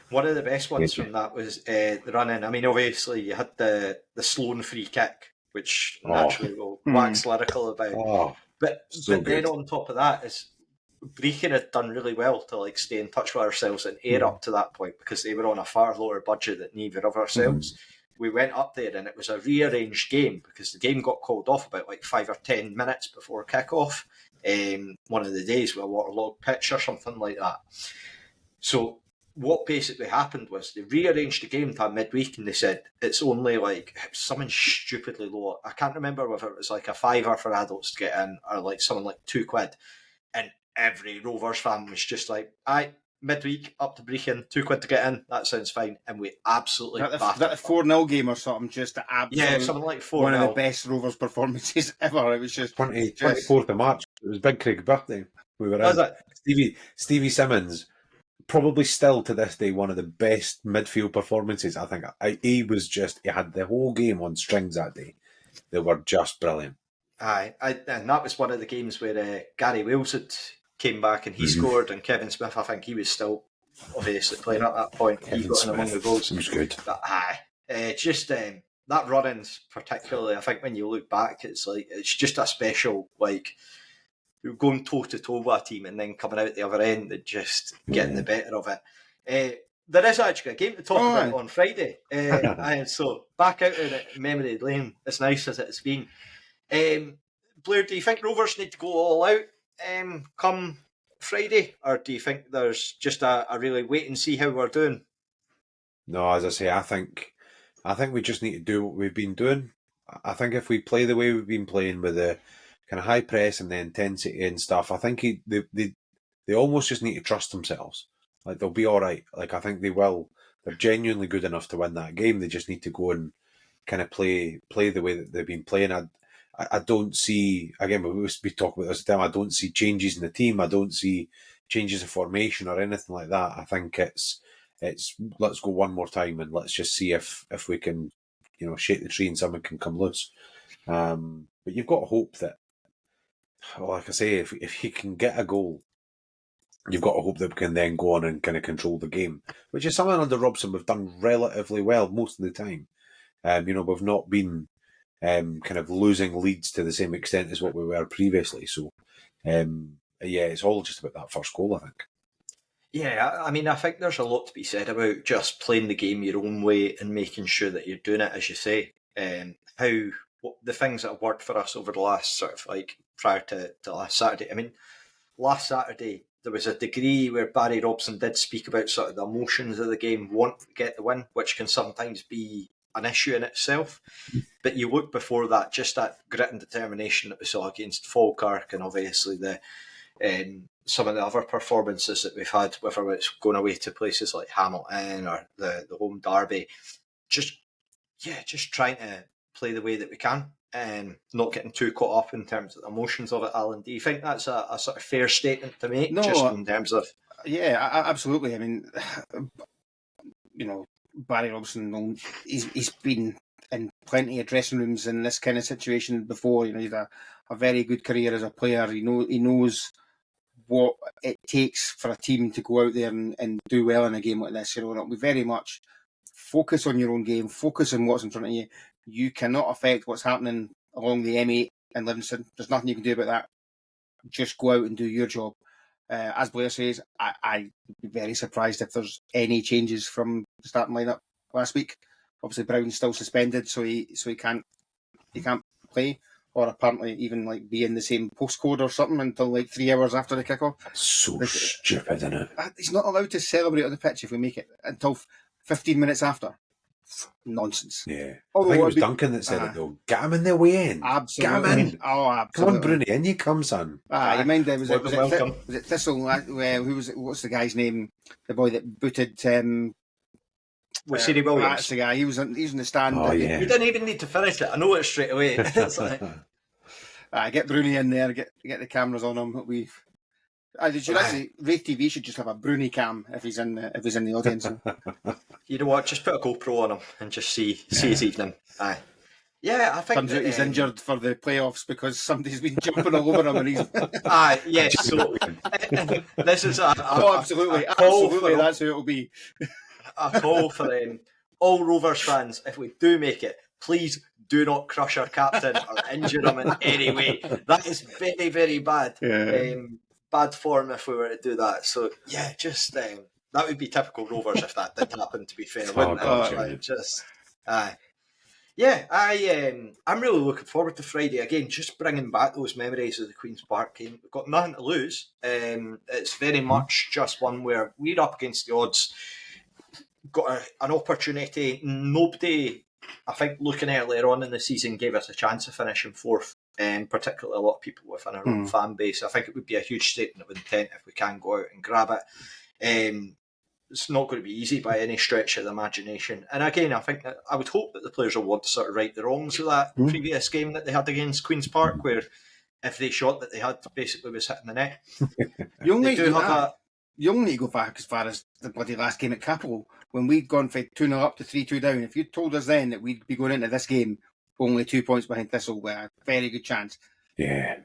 One of the best ones from that was the run-in. I mean, obviously, you had the Sloan free kick, which naturally we'll wax lyrical about. But then on top of that is Brecon had done really well to like stay in touch with ourselves and Ayr up to that point because they were on a far lower budget than either of ourselves. We went up there and it was a rearranged game because the game got called off about like 5 or 10 minutes before kick-off. One of the days with a waterlogged pitch or something like that. So what basically happened was they rearranged the game to midweek and they said it's only like something stupidly low. I can't remember whether it was like a £5 for adults to get in or like something like £2. And every Rovers fan was just like, aye, midweek up to Brecon, £2 to get in, that sounds fine. And we absolutely that a 4-0 game or something, just something like 4-0. One of the best Rovers performances ever. It was just 24th of March. It was Big Craig's birthday. We were in. Stevie Simmons, probably still to this day one of the best midfield performances. I think he had the whole game on strings that day. They were just brilliant. And that was one of the games where Gary Wales had came back and he scored, and Kevin Smith, I think he was still obviously playing at that point. He got in among the goals. He was good. But that run-ins particularly, I think when you look back, it's just a special, like, you're going toe-to-toe with a team and then coming out the other end and just getting the better of it. There is actually a game to talk about on Friday. And so, back out in memory lane, as nice as it's been. Blair, do you think Rovers need to go all out come Friday? Or do you think there's just a really wait and see how we're doing? No, as I say, I think we just need to do what we've been doing. I think if we play the way we've been playing with the kind of high press and the intensity and stuff, I think they almost just need to trust themselves. Like, they'll be all right. Like, I think they will. They're genuinely good enough to win that game. They just need to go and kind of play the way that they've been playing. I don't see, again, we talk about this time, I don't see changes in the team. I don't see changes of formation or anything like that. I think it's let's go one more time and let's just see if we can, shake the tree and someone can come loose. But you've got to hope that, like I say, if he can get a goal, you've got to hope that we can then go on and kind of control the game, which is something under Robson we've done relatively well most of the time. We've not been kind of losing leads to the same extent as what we were previously. So, it's all just about that first goal, I think. Yeah, I mean, I think there's a lot to be said about just playing the game your own way and making sure that you're doing it, as you say. The things that have worked for us over the last sort of like prior to last Saturday. I mean, last Saturday, there was a degree where Barry Robson did speak about sort of the emotions of the game, want to get the win, which can sometimes be an issue in itself. But you look before that, just that grit and determination that we saw against Falkirk, and obviously some of the other performances that we've had, whether it's going away to places like Hamilton or the home derby, just trying to play the way that we can and not getting too caught up in terms of the emotions of it. Alan, do you think that's a sort of fair statement to make? No, just in terms of... Yeah, absolutely. I mean, Barry Robson, he's been in plenty of dressing rooms in this kind of situation before. He's a very good career as a player. He knows what it takes for a team to go out there and do well in a game like this. We very much focus on your own game, focus on what's in front of you. You cannot affect what's happening along the M8 in Livingston. There's nothing you can do about that. Just go out and do your job. As Blair says, I'd be very surprised if there's any changes from the starting lineup last week. Obviously, Brown's still suspended, so he can't play, or apparently even be in the same postcode or something until 3 hours after the kickoff. So stupid, isn't it? He's not allowed to celebrate on the pitch if we make it until 15 minutes after. Nonsense. Yeah. Although I think it was Duncan that said it though. Get him in the way in. Absolutely. Get him in. Oh, absolutely. Come on, Bruni, in you come, son. You mind was welcome. Was it Thistle? Who was it? What's the guy's name? The boy that booted. Was Siri Williams? That's the guy. He was in the stand. Oh, yeah. You didn't even need to finish it. I know it straight away. It's like... Get Bruni in there. Get the cameras on him. Wraith TV should just have a Bruni cam if he's in the audience. You know what? Just put a GoPro on him and just see his evening. Aye. Yeah, I think... Turns out he's injured for the playoffs because somebody's been jumping all over him and he's... Aye, yes. So this is absolutely. That's who it'll be. A call for all Rovers fans. If we do make it, please do not crush our captain or injure him in any way. That is very, very bad. Yeah. Bad form if we were to do that. So yeah, just that would be typical Rovers if that did happen. To be fair, wouldn't it? I'm really looking forward to Friday again. Just bringing back those memories of the Queen's Park game. We've got nothing to lose. It's very much just one where we're up against the odds. Got an opportunity. Nobody, I think, looking earlier on in the season, gave us a chance of finishing fourth. Particularly a lot of people within our own fan base. I think it would be a huge statement of intent if we can go out and grab it. It's not going to be easy by any stretch of the imagination. And again, I think I would hope that the players will want to sort of right the wrongs of that previous game that they had against Queen's Park, where if they shot that they had basically was hitting the net. You only need to go back as far as the bloody last game at Capel when we'd gone from 2-0 up to 3-2 down. If you'd told us then that we'd be going into this game only 2 points behind Thistle with a very good chance. Yeah.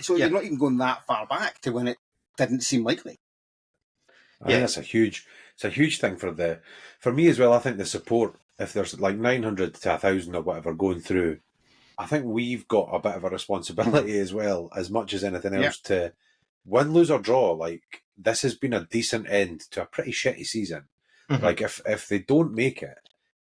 So you're not even going that far back to when it didn't seem likely. I think that's a huge thing for me as well. I think the support, if there's 900 to 1,000 or whatever going through, I think we've got a bit of a responsibility as well, as much as anything else, to win, lose or draw. This has been a decent end to a pretty shitty season. Mm-hmm. If they don't make it,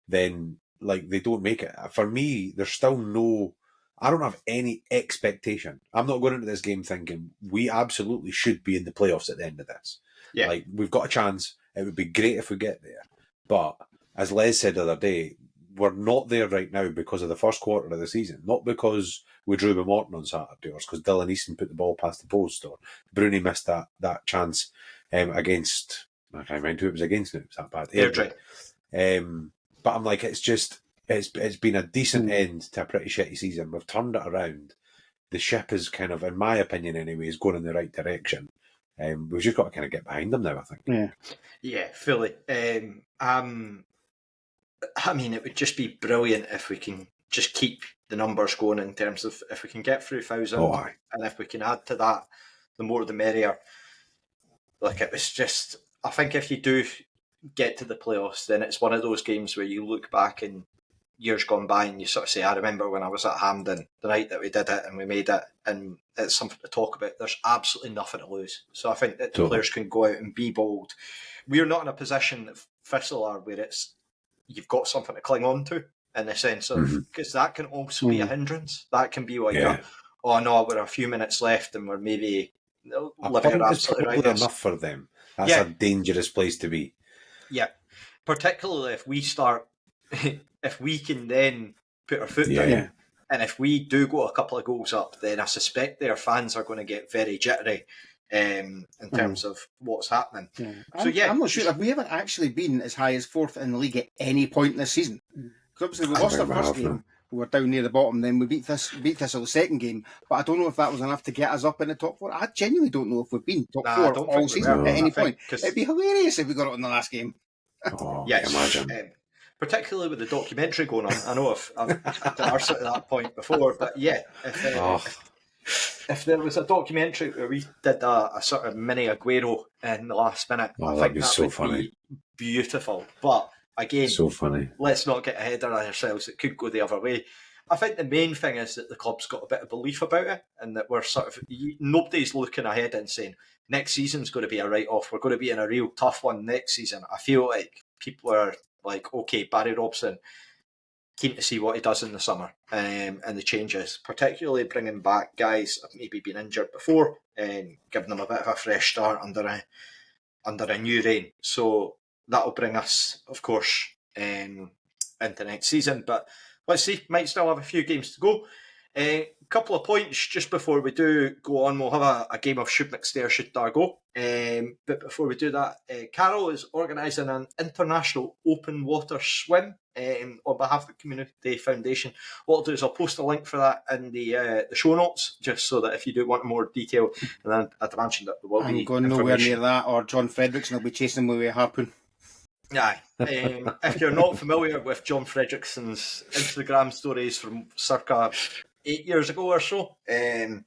then they don't make it. For me, there's still I don't have any expectation. I'm not going into this game thinking we absolutely should be in the playoffs at the end of this. Yeah. We've got a chance. It would be great if we get there. But as Les said the other day, we're not there right now because of the first quarter of the season. Not because we drew with Morton on Saturday or because Dylan Easton put the ball past the post or Bruni missed that chance against... I can't remember who it was against now. It was that bad. Airdrie. But I'm it's been a decent end to a pretty shitty season. We've turned it around. The ship is kind of, in my opinion anyway, is going in the right direction. We've just got to kind of get behind them now, I think. Yeah, fully. I mean, it would just be brilliant if we can just keep the numbers going in terms of if we can get through 1,000 and if we can add to that, the more the merrier. It was just, I think if you do get to the playoffs, then it's one of those games where you look back in years gone by and you sort of say, I remember when I was at Hampden the night that we did it and we made it, and it's something to talk about. There's absolutely nothing to lose. So I think that the players can go out and be bold. We're not in a position that Thistle are where it's you've got something to cling on to in the sense of, because that can also be a hindrance. That can be oh no, we're a few minutes left and we're maybe living absolutely right. Enough for them. That's a dangerous place to be. Yeah, particularly if we start if we can then put our foot Yeah. down, and if we do go a couple of goals up, then I suspect their fans are going to get very jittery in terms of what's happening. Yeah. So I'm not sure. Have we ever actually been as high as 4th in the league at any point this season? Because obviously we lost our first game. We were down near the bottom. Then we beat Thistle the second game. But I don't know if that was enough to get us up in the top 4. I genuinely don't know if we've been top 4 all season at any point. It'd be hilarious if we got it in the last game. Yes, imagine. Particularly with the documentary going on. I know I've arsed it at that point before, but yeah, if there was a documentary where we did a sort of mini Aguero in the last minute, I think that would be beautiful. But again, so funny. Let's not get ahead of ourselves. It could go the other way. I think the main thing is that the club's got a bit of belief about it, and that we're sort of nobody's looking ahead and saying next season's going to be a write-off. We're going to be in a real tough one next season. I feel like people are like, okay, Barry Robson, keen to see what he does in the summer and the changes, particularly bringing back guys that have maybe been injured before and giving them a bit of a fresh start under a new reign. So that'll bring us, of course, into next season. But let's see, might still have a few games to go. A couple of points just before we do go on. We'll have a game of Should McStay or Should Dargo. But before we do that, Carol is organising an international open water swim on behalf of the Community Foundation. What I'll do is I'll post a link for that in the show notes, just so that if you do want more detail, and then I'd mentioned that there will be. I'm going nowhere near that, or John Fredrickson will be chasing me with a harpoon. Yeah. If you're not familiar with John Fredrickson's Instagram stories from circa 8 years ago or so, a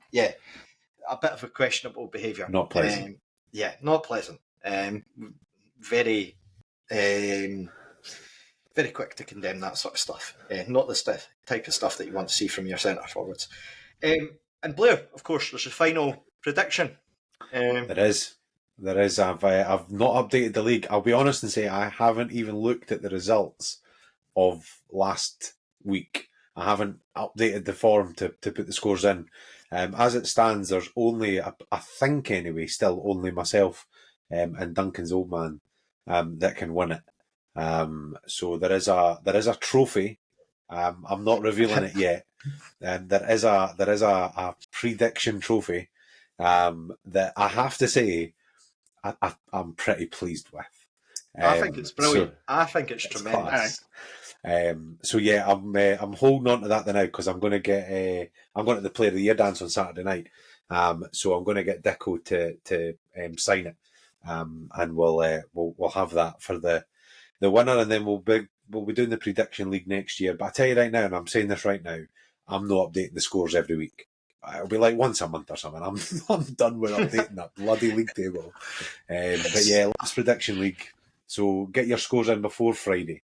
bit of a questionable behaviour. Not pleasant. Not pleasant. Very quick to condemn that sort of stuff. Not the type of stuff that you want to see from your centre forwards. And Blair, of course, there's a final prediction. There is. I've not updated the league. I'll be honest and say I haven't even looked at the results of last week. I haven't updated the form to put the scores in. As it stands, there's only, I think anyway, still only myself and Duncan's old man that can win it. So there is a trophy. I'm not revealing it yet. There is a prediction trophy that I have to say I'm pretty pleased with. I think it's brilliant. I think it's tremendous. So yeah, I'm holding on to that now because I'm going to get I'm going to the Player of the Year dance on Saturday night. So I'm going to get Dicko to sign it, and we'll have that for the winner, and then we'll be doing the prediction league next year. But I tell you right now, and I'm saying this right now, I'm not updating the scores every week. It'll be like once a month or something. I'm done with updating that bloody league table. But yeah, last prediction league. So get your scores in before Friday.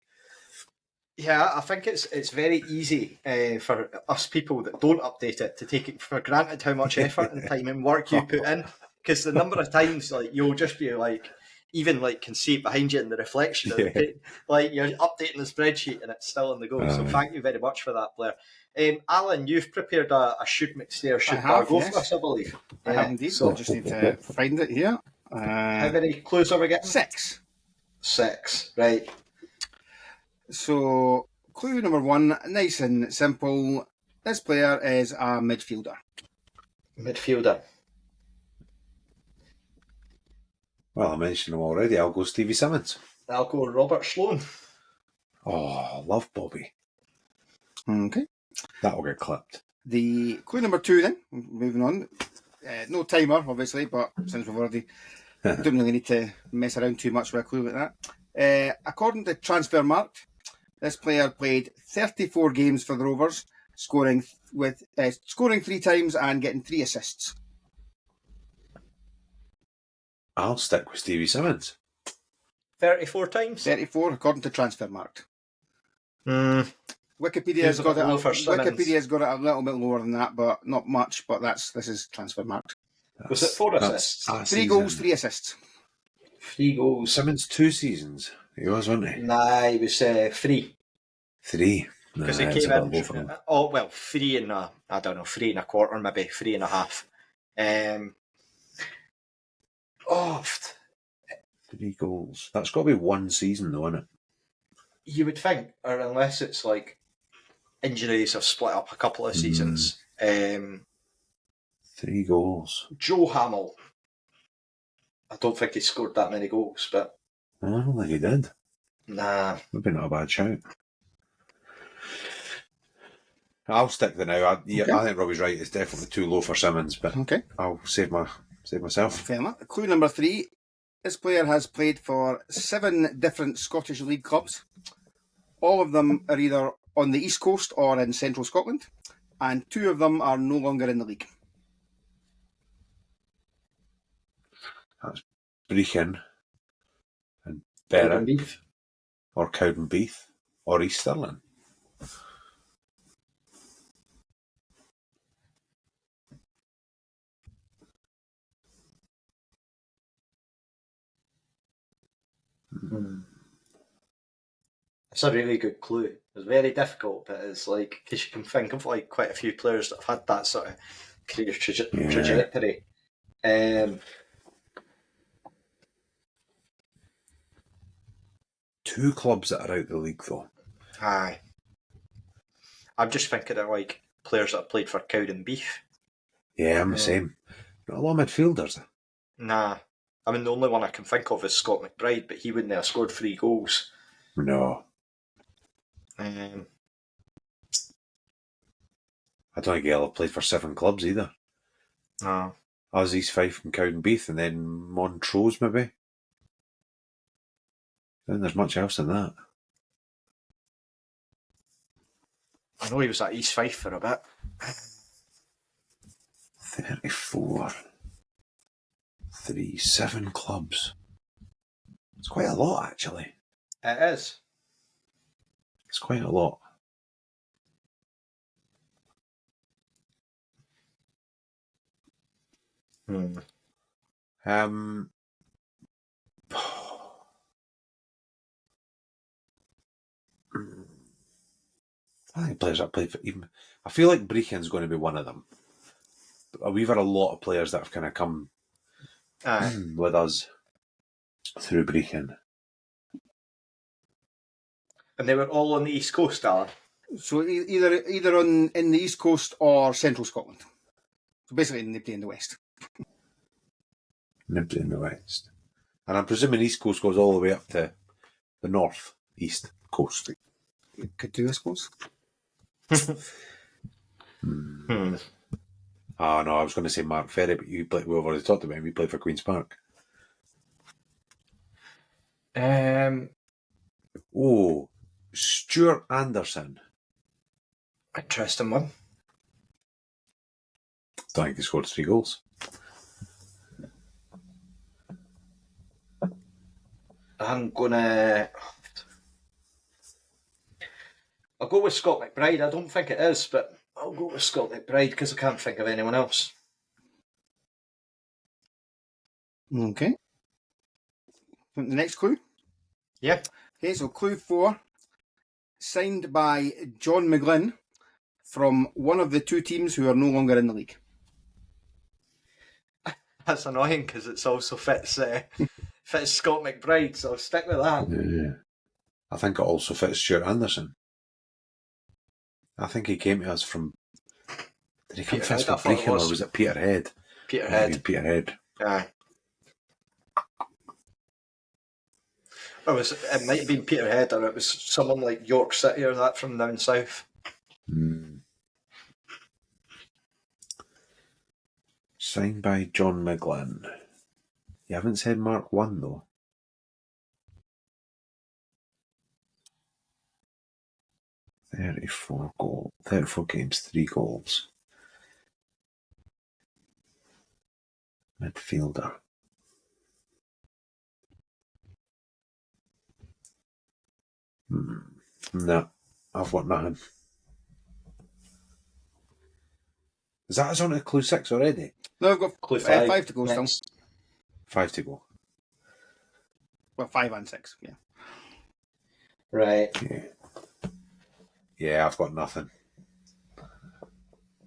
Yeah, I think it's very easy for us people that don't update it to take it for granted how much effort and time and work you put in. Because the number of times like you'll just be like, even like can see it behind you in the reflection of the pit, like you're updating the spreadsheet and it's still on the go. So thank you very much for that, Blair. Alan, you've prepared a Should McStay or Should Dargo for us, I believe. I have indeed. So I just need to find it here. How many clues are we getting? 6. 6, right. So, clue number 1, nice and simple. This player is a midfielder. Midfielder. Well, I mentioned him already. I'll go Stevie Simmons. I'll go Robert Sloan. Oh, love Bobby. Okay. That'll get clipped. The clue number 2 then, moving on. No timer, obviously, but since we've already don't really need to mess around too much with a clue like that. According to Transfermarkt, this player played 34 games for the Rovers, scoring 3 times and getting 3 assists. I'll stick with Stevie Simmons. 34 times? 34, according to Transfermarkt. Wikipedia's got it a little bit lower than that, but not much. But this is Transfermarkt. Was it 4 assists? 3 goals, 3 assists. 3 goals. Simmons 2 seasons. He was, wasn't he? Nah, he was 3. 3. Because he came in. 3 and I don't know, 3 and a quarter, maybe 3 and a half. 3 goals. That's got to be 1 season, though, isn't it? You would think, or unless it's like injuries have split up a couple of seasons. 3 goals. Joe Hamill. I don't think he scored that many goals, but I don't think he did. nah. Maybe not a bad shout. I'll stick the now. I think Robbie's right. It's definitely too low for Simmons, but I'll save myself. Fair enough. Clue number 3. This player has played for 7 different Scottish League clubs. All of them are either on the East Coast or in Central Scotland, and 2 of them are no longer in the league. That's Brechin and Berwick, or Cowdenbeath, or East Stirling. It's a really good clue. It's very difficult, but it's like, because you can think of like quite a few players that have had that sort of career trajectory. 2 clubs that are out of the league, though. Aye. I'm just thinking of like players that have played for Cowdenbeath. Yeah, I'm the same. Not a lot of midfielders. Nah. I mean, the only one I can think of is Scott McBride, but he wouldn't have scored 3 goals. No. I don't think he'll have played for 7 clubs either. No. East Fife and Cowdenbeath, and then Montrose maybe. I don't think there's much else than that. I know he was at East Fife for a bit. 34. 7 clubs. It's quite a lot, actually. It is. It's quite a lot. I think players that play for even. I feel like Brechin's going to be one of them. We've had a lot of players that have kind of come with us through Brechin. And they were all on the East Coast, Alan. So either in the East Coast or Central Scotland. So basically nobody in the West. Nobody in the West. And I'm presuming East Coast goes all the way up to the North East Coast. Could do, I suppose. Oh no, I was going to say Mark Ferry, but we've already talked about him. We played for Queen's Park. Stuart Anderson. Interesting one. Don't think he scored 3 goals. I'll go with Scott McBride. I don't think it is, but I'll go with Scott McBride because I can't think of anyone else. Okay. The next clue? Yeah. Okay, so clue 4. Signed by John McGlynn from one of the 2 teams who are no longer in the league. That's annoying because it's also fits Scott McBride, so I'll stick with that. Yeah. I think it also fits Stuart Anderson. I think he came to us from. Did he come to us from Brechin or was it Peterhead? Peterhead. Aye. Or it might have been Peterhead, or it was someone like York City or that from down south. Signed by John McGlynn. You haven't said Mark 1 though. $34 games, 3 goals. Midfielder. No, I've got nothing. Is that us on to clue 6 already? No, I've got clue 5 to go next. still. 5 to go. Well, 5 and 6, yeah. Right. Yeah, I've got nothing.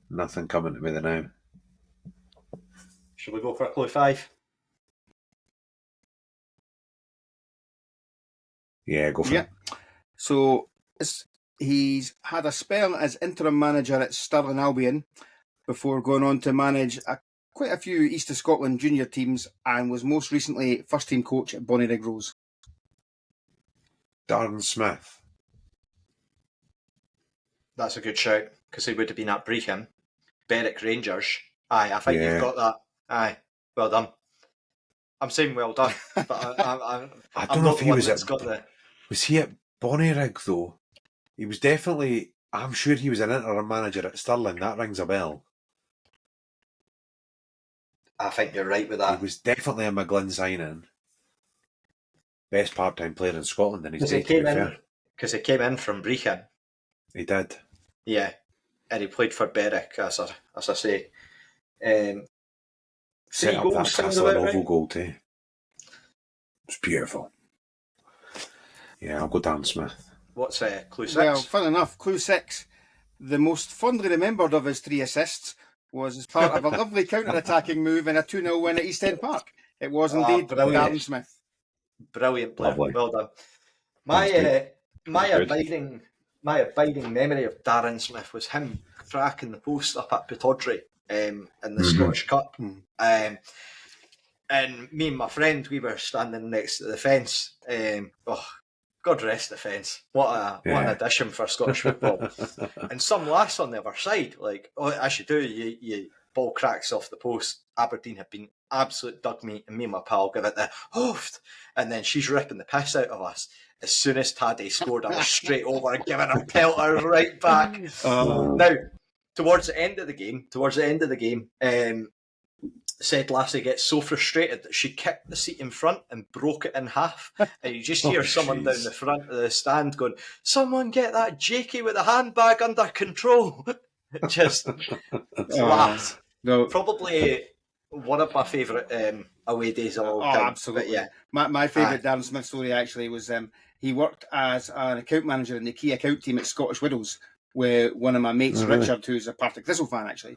Nothing coming to me now. Should we go for clue 5? Yeah, go for it. So he's had a spell as interim manager at Stirling Albion before going on to manage quite a few East of Scotland junior teams, and was most recently first team coach at Bonnyrigg Rose. Darren Smith. That's a good shout, because he would have been at Brechin. Berwick Rangers. Aye, I think you've got that. Aye, well done. I'm saying well done, but I don't I'm know not if the he one was that's at. got the... Was he at Bonnyrigg though? He was definitely. I'm sure he was an interim manager at Stirling. That rings a bell. I think you're right with He that. was definitely a McGlynn signing. Best part-time player in Scotland in his day, to be fair. Because he came in from Brechin. He did. Yeah, and he played for Berwick, as I say. 3 Set up goals, that sounds Castle about Novo right. goal too. It's beautiful. Yeah, I'll go Darren Smith. What's clue 6? Well, fun enough, clue 6. The most fondly remembered of his 3 assists was as part of a lovely counter-attacking move in a 2-0 win at East End Park. It was indeed brilliant. Darren Smith. Brilliant player. Lovely. Well done. That's My good. abiding memory of Darren Smith was him cracking the post up at Pittodrie in the Scottish Cup. And me and my friend, we were standing next to the fence. God rest the fence. What an addition for Scottish football. And some lass on the other side, like, as you do, you ball cracks off the post. Aberdeen had been absolute dug meat, and me and my pal give it the hoofed, and then she's ripping the piss out of us. As soon as Taddy scored, I was straight over and giving a pelter right back. Now, towards the end of the game, said lassie gets so frustrated that she kicked the seat in front and broke it in half. And you just hear someone down the front of the stand going, "Someone get that Jakey with the handbag under control." Just laughed. No. Probably one of my favourite away days of all time. Absolutely. But yeah. My favourite Darren Smith story actually was he worked as an account manager in the key account team at Scottish Widows with one of my mates, Richard, who's a Partick Thistle fan actually.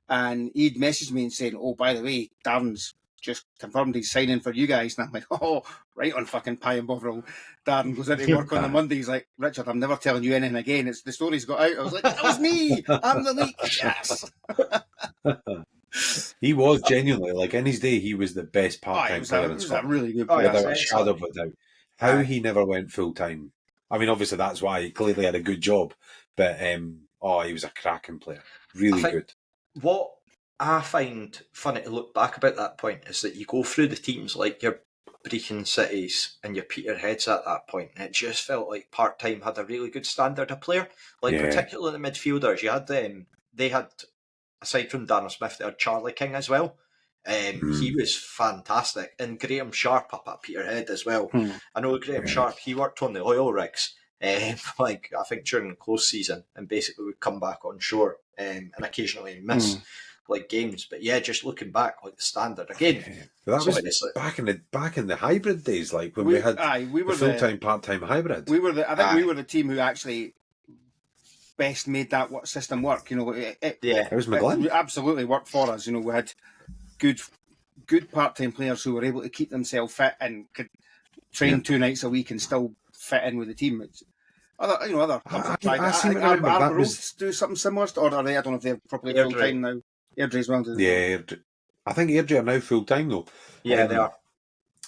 And he'd messaged me and saying, "Oh, by the way, Darren's just confirmed he's signing for you guys." And I'm like, "Oh, right on fucking pie and Bovril." Darren goes into work on the Monday. He's like, "Richard, I'm never telling you anything again. It's the story's got out." I was like, "That was me. I'm the leak." Yes. He was genuinely, like, in his day, he was the best part-time player in He was a Scotland. really good Oh, player. yeah. Without a shadow of a doubt. How he never went full-time. I mean, obviously that's why he clearly had a good job. But, he was a cracking player. Really good. What I find funny to look back about that point is that you go through the teams like your Brechin Cities and your Peterheads at that point, and it just felt like part-time had a really good standard of player. Like, particularly the midfielders, you had they had, aside from Darren Smith, they had Charlie King as well. He was fantastic. And Graham Sharp up at Peterhead as well. I know Graham Sharp, he worked on the oil rigs, like I think during the close season, and basically would come back on shore and occasionally miss like games. But yeah, just looking back, like the standard again. That was back in the hybrid days, like when we had we were the full-time, part-time hybrid. We were we were the team who actually best made that system work. You know, it was McGlynn. It absolutely worked for us. You know, we had good part-time players who were able to keep themselves fit and could train 2 nights a week and still fit in with the team. Other clubs have Roads do something similar, or are they? I don't know if they're properly full time now. Airdrie as well. Yeah, I think Airdrie are now full time though. Yeah, they are.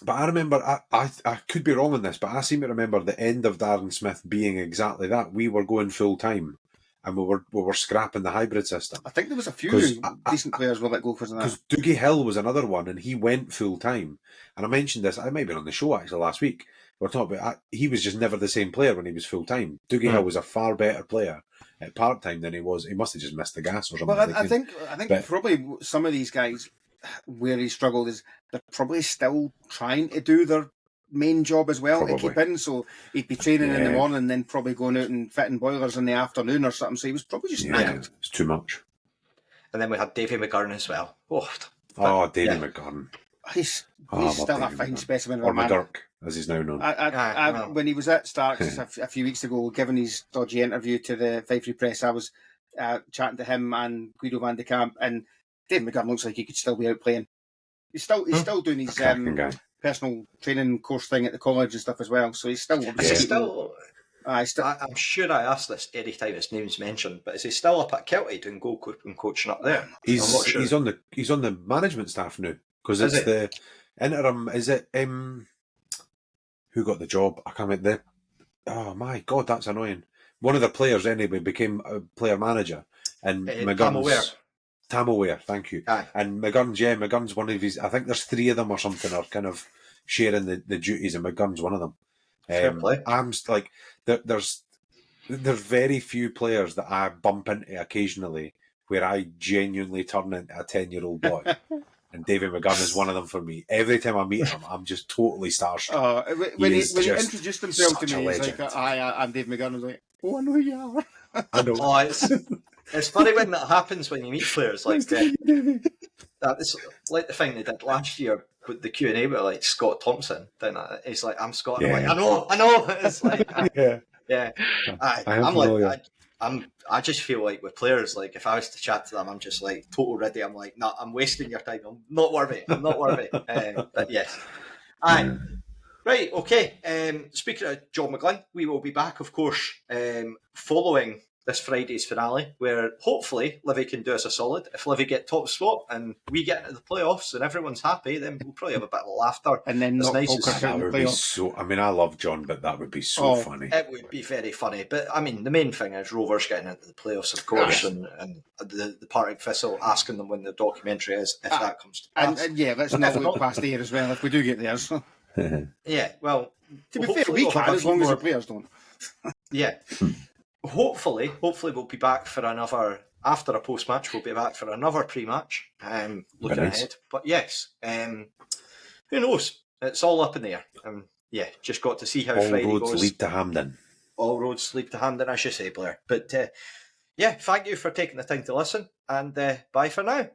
But I remember, I could be wrong on this, but I seem to remember the end of Darren Smith being exactly that. We were going full time, and we were scrapping the hybrid system. I think there was a few decent players were let go because of that. Because Dougie Hill was another one, and he went full time. And I mentioned this, I might have been on the show actually last week. We're talking about he was just never the same player when he was full time. Dougie Hill was a far better player at part time than he was. He must have just missed the gas or something. Well, I think probably some of these guys where he struggled is they're probably still trying to do their main job as well to keep in. So he'd be training in the morning and then probably going out and fitting boilers in the afternoon or something. So he was probably just knackered. It's too much. And then we had Davy McGurn as well. Davy McGurn. He's still a fine specimen of a man. McGurk, as he's now known. When he was at Starks a few weeks ago, giving his dodgy interview to the Five Free Press, I was chatting to him and Guido van de Kamp, and Dave McGurn looks like he could still be out playing. He's still doing his personal training course thing at the college and stuff as well. So he's still I'm sure I asked this every time his name's mentioned, but is he still up at Kelty doing goalkeeping coaching up there? He's I'm not sure. he's on the management staff now because Is it's he? the interim. Is it who got the job? I can't remember. Oh my god, that's annoying. One of the players anyway became a player manager, and McGurn's Tam Weir, thank you. Aye. And McGurn's one of his. I think there's 3 of them or something are kind of sharing the duties, and McGurn's one of them. Fair play. I'm like, there's very few players that I bump into occasionally where I genuinely turn into a 10-year-old boy. And David McGlynn is one of them for me. Every time I meet him, I'm just totally starstruck. When he introduced himself to me, he's like, I'm Dave McGlynn. I was like, oh, I know who you are. I know. Oh, it's funny when that happens when you meet players like that. It's like the thing they did last year with the Q&A with like Scott Thompson. Then he's like, I'm Scott. Yeah. I'm like, I know. It's like, yeah. I just feel like with players, like if I was to chat to them, I'm just like total ready. I'm like, nah, I'm wasting your time. I'm not worthy. But yes. Aye. Right, okay. Speaking of John McGlynn, we will be back, of course, following this Friday's finale, where hopefully Livy can do us a solid. If Livy get top spot and we get into the playoffs and everyone's happy, then we'll probably have a bit of laughter. And then not Falkirk out of the playoffs. I mean, I love John, but that would be so funny. It would be very funny. But I mean, the main thing is Rovers getting into the playoffs, of course, and the Partick Thistle asking them when the documentary is, if that comes to pass. And let's not look past the year as well if we do get there. So. Yeah, well, to be fair, we can as long as the players don't. Yeah. Hopefully we'll be back for another, after a post-match, we'll be back for another pre-match, looking ahead. But yes, who knows? It's all up in the air. Just got to see how Friday goes. All roads lead to Hampden. All roads lead to Hampden, I should say, Blair. But thank you for taking the time to listen, and bye for now.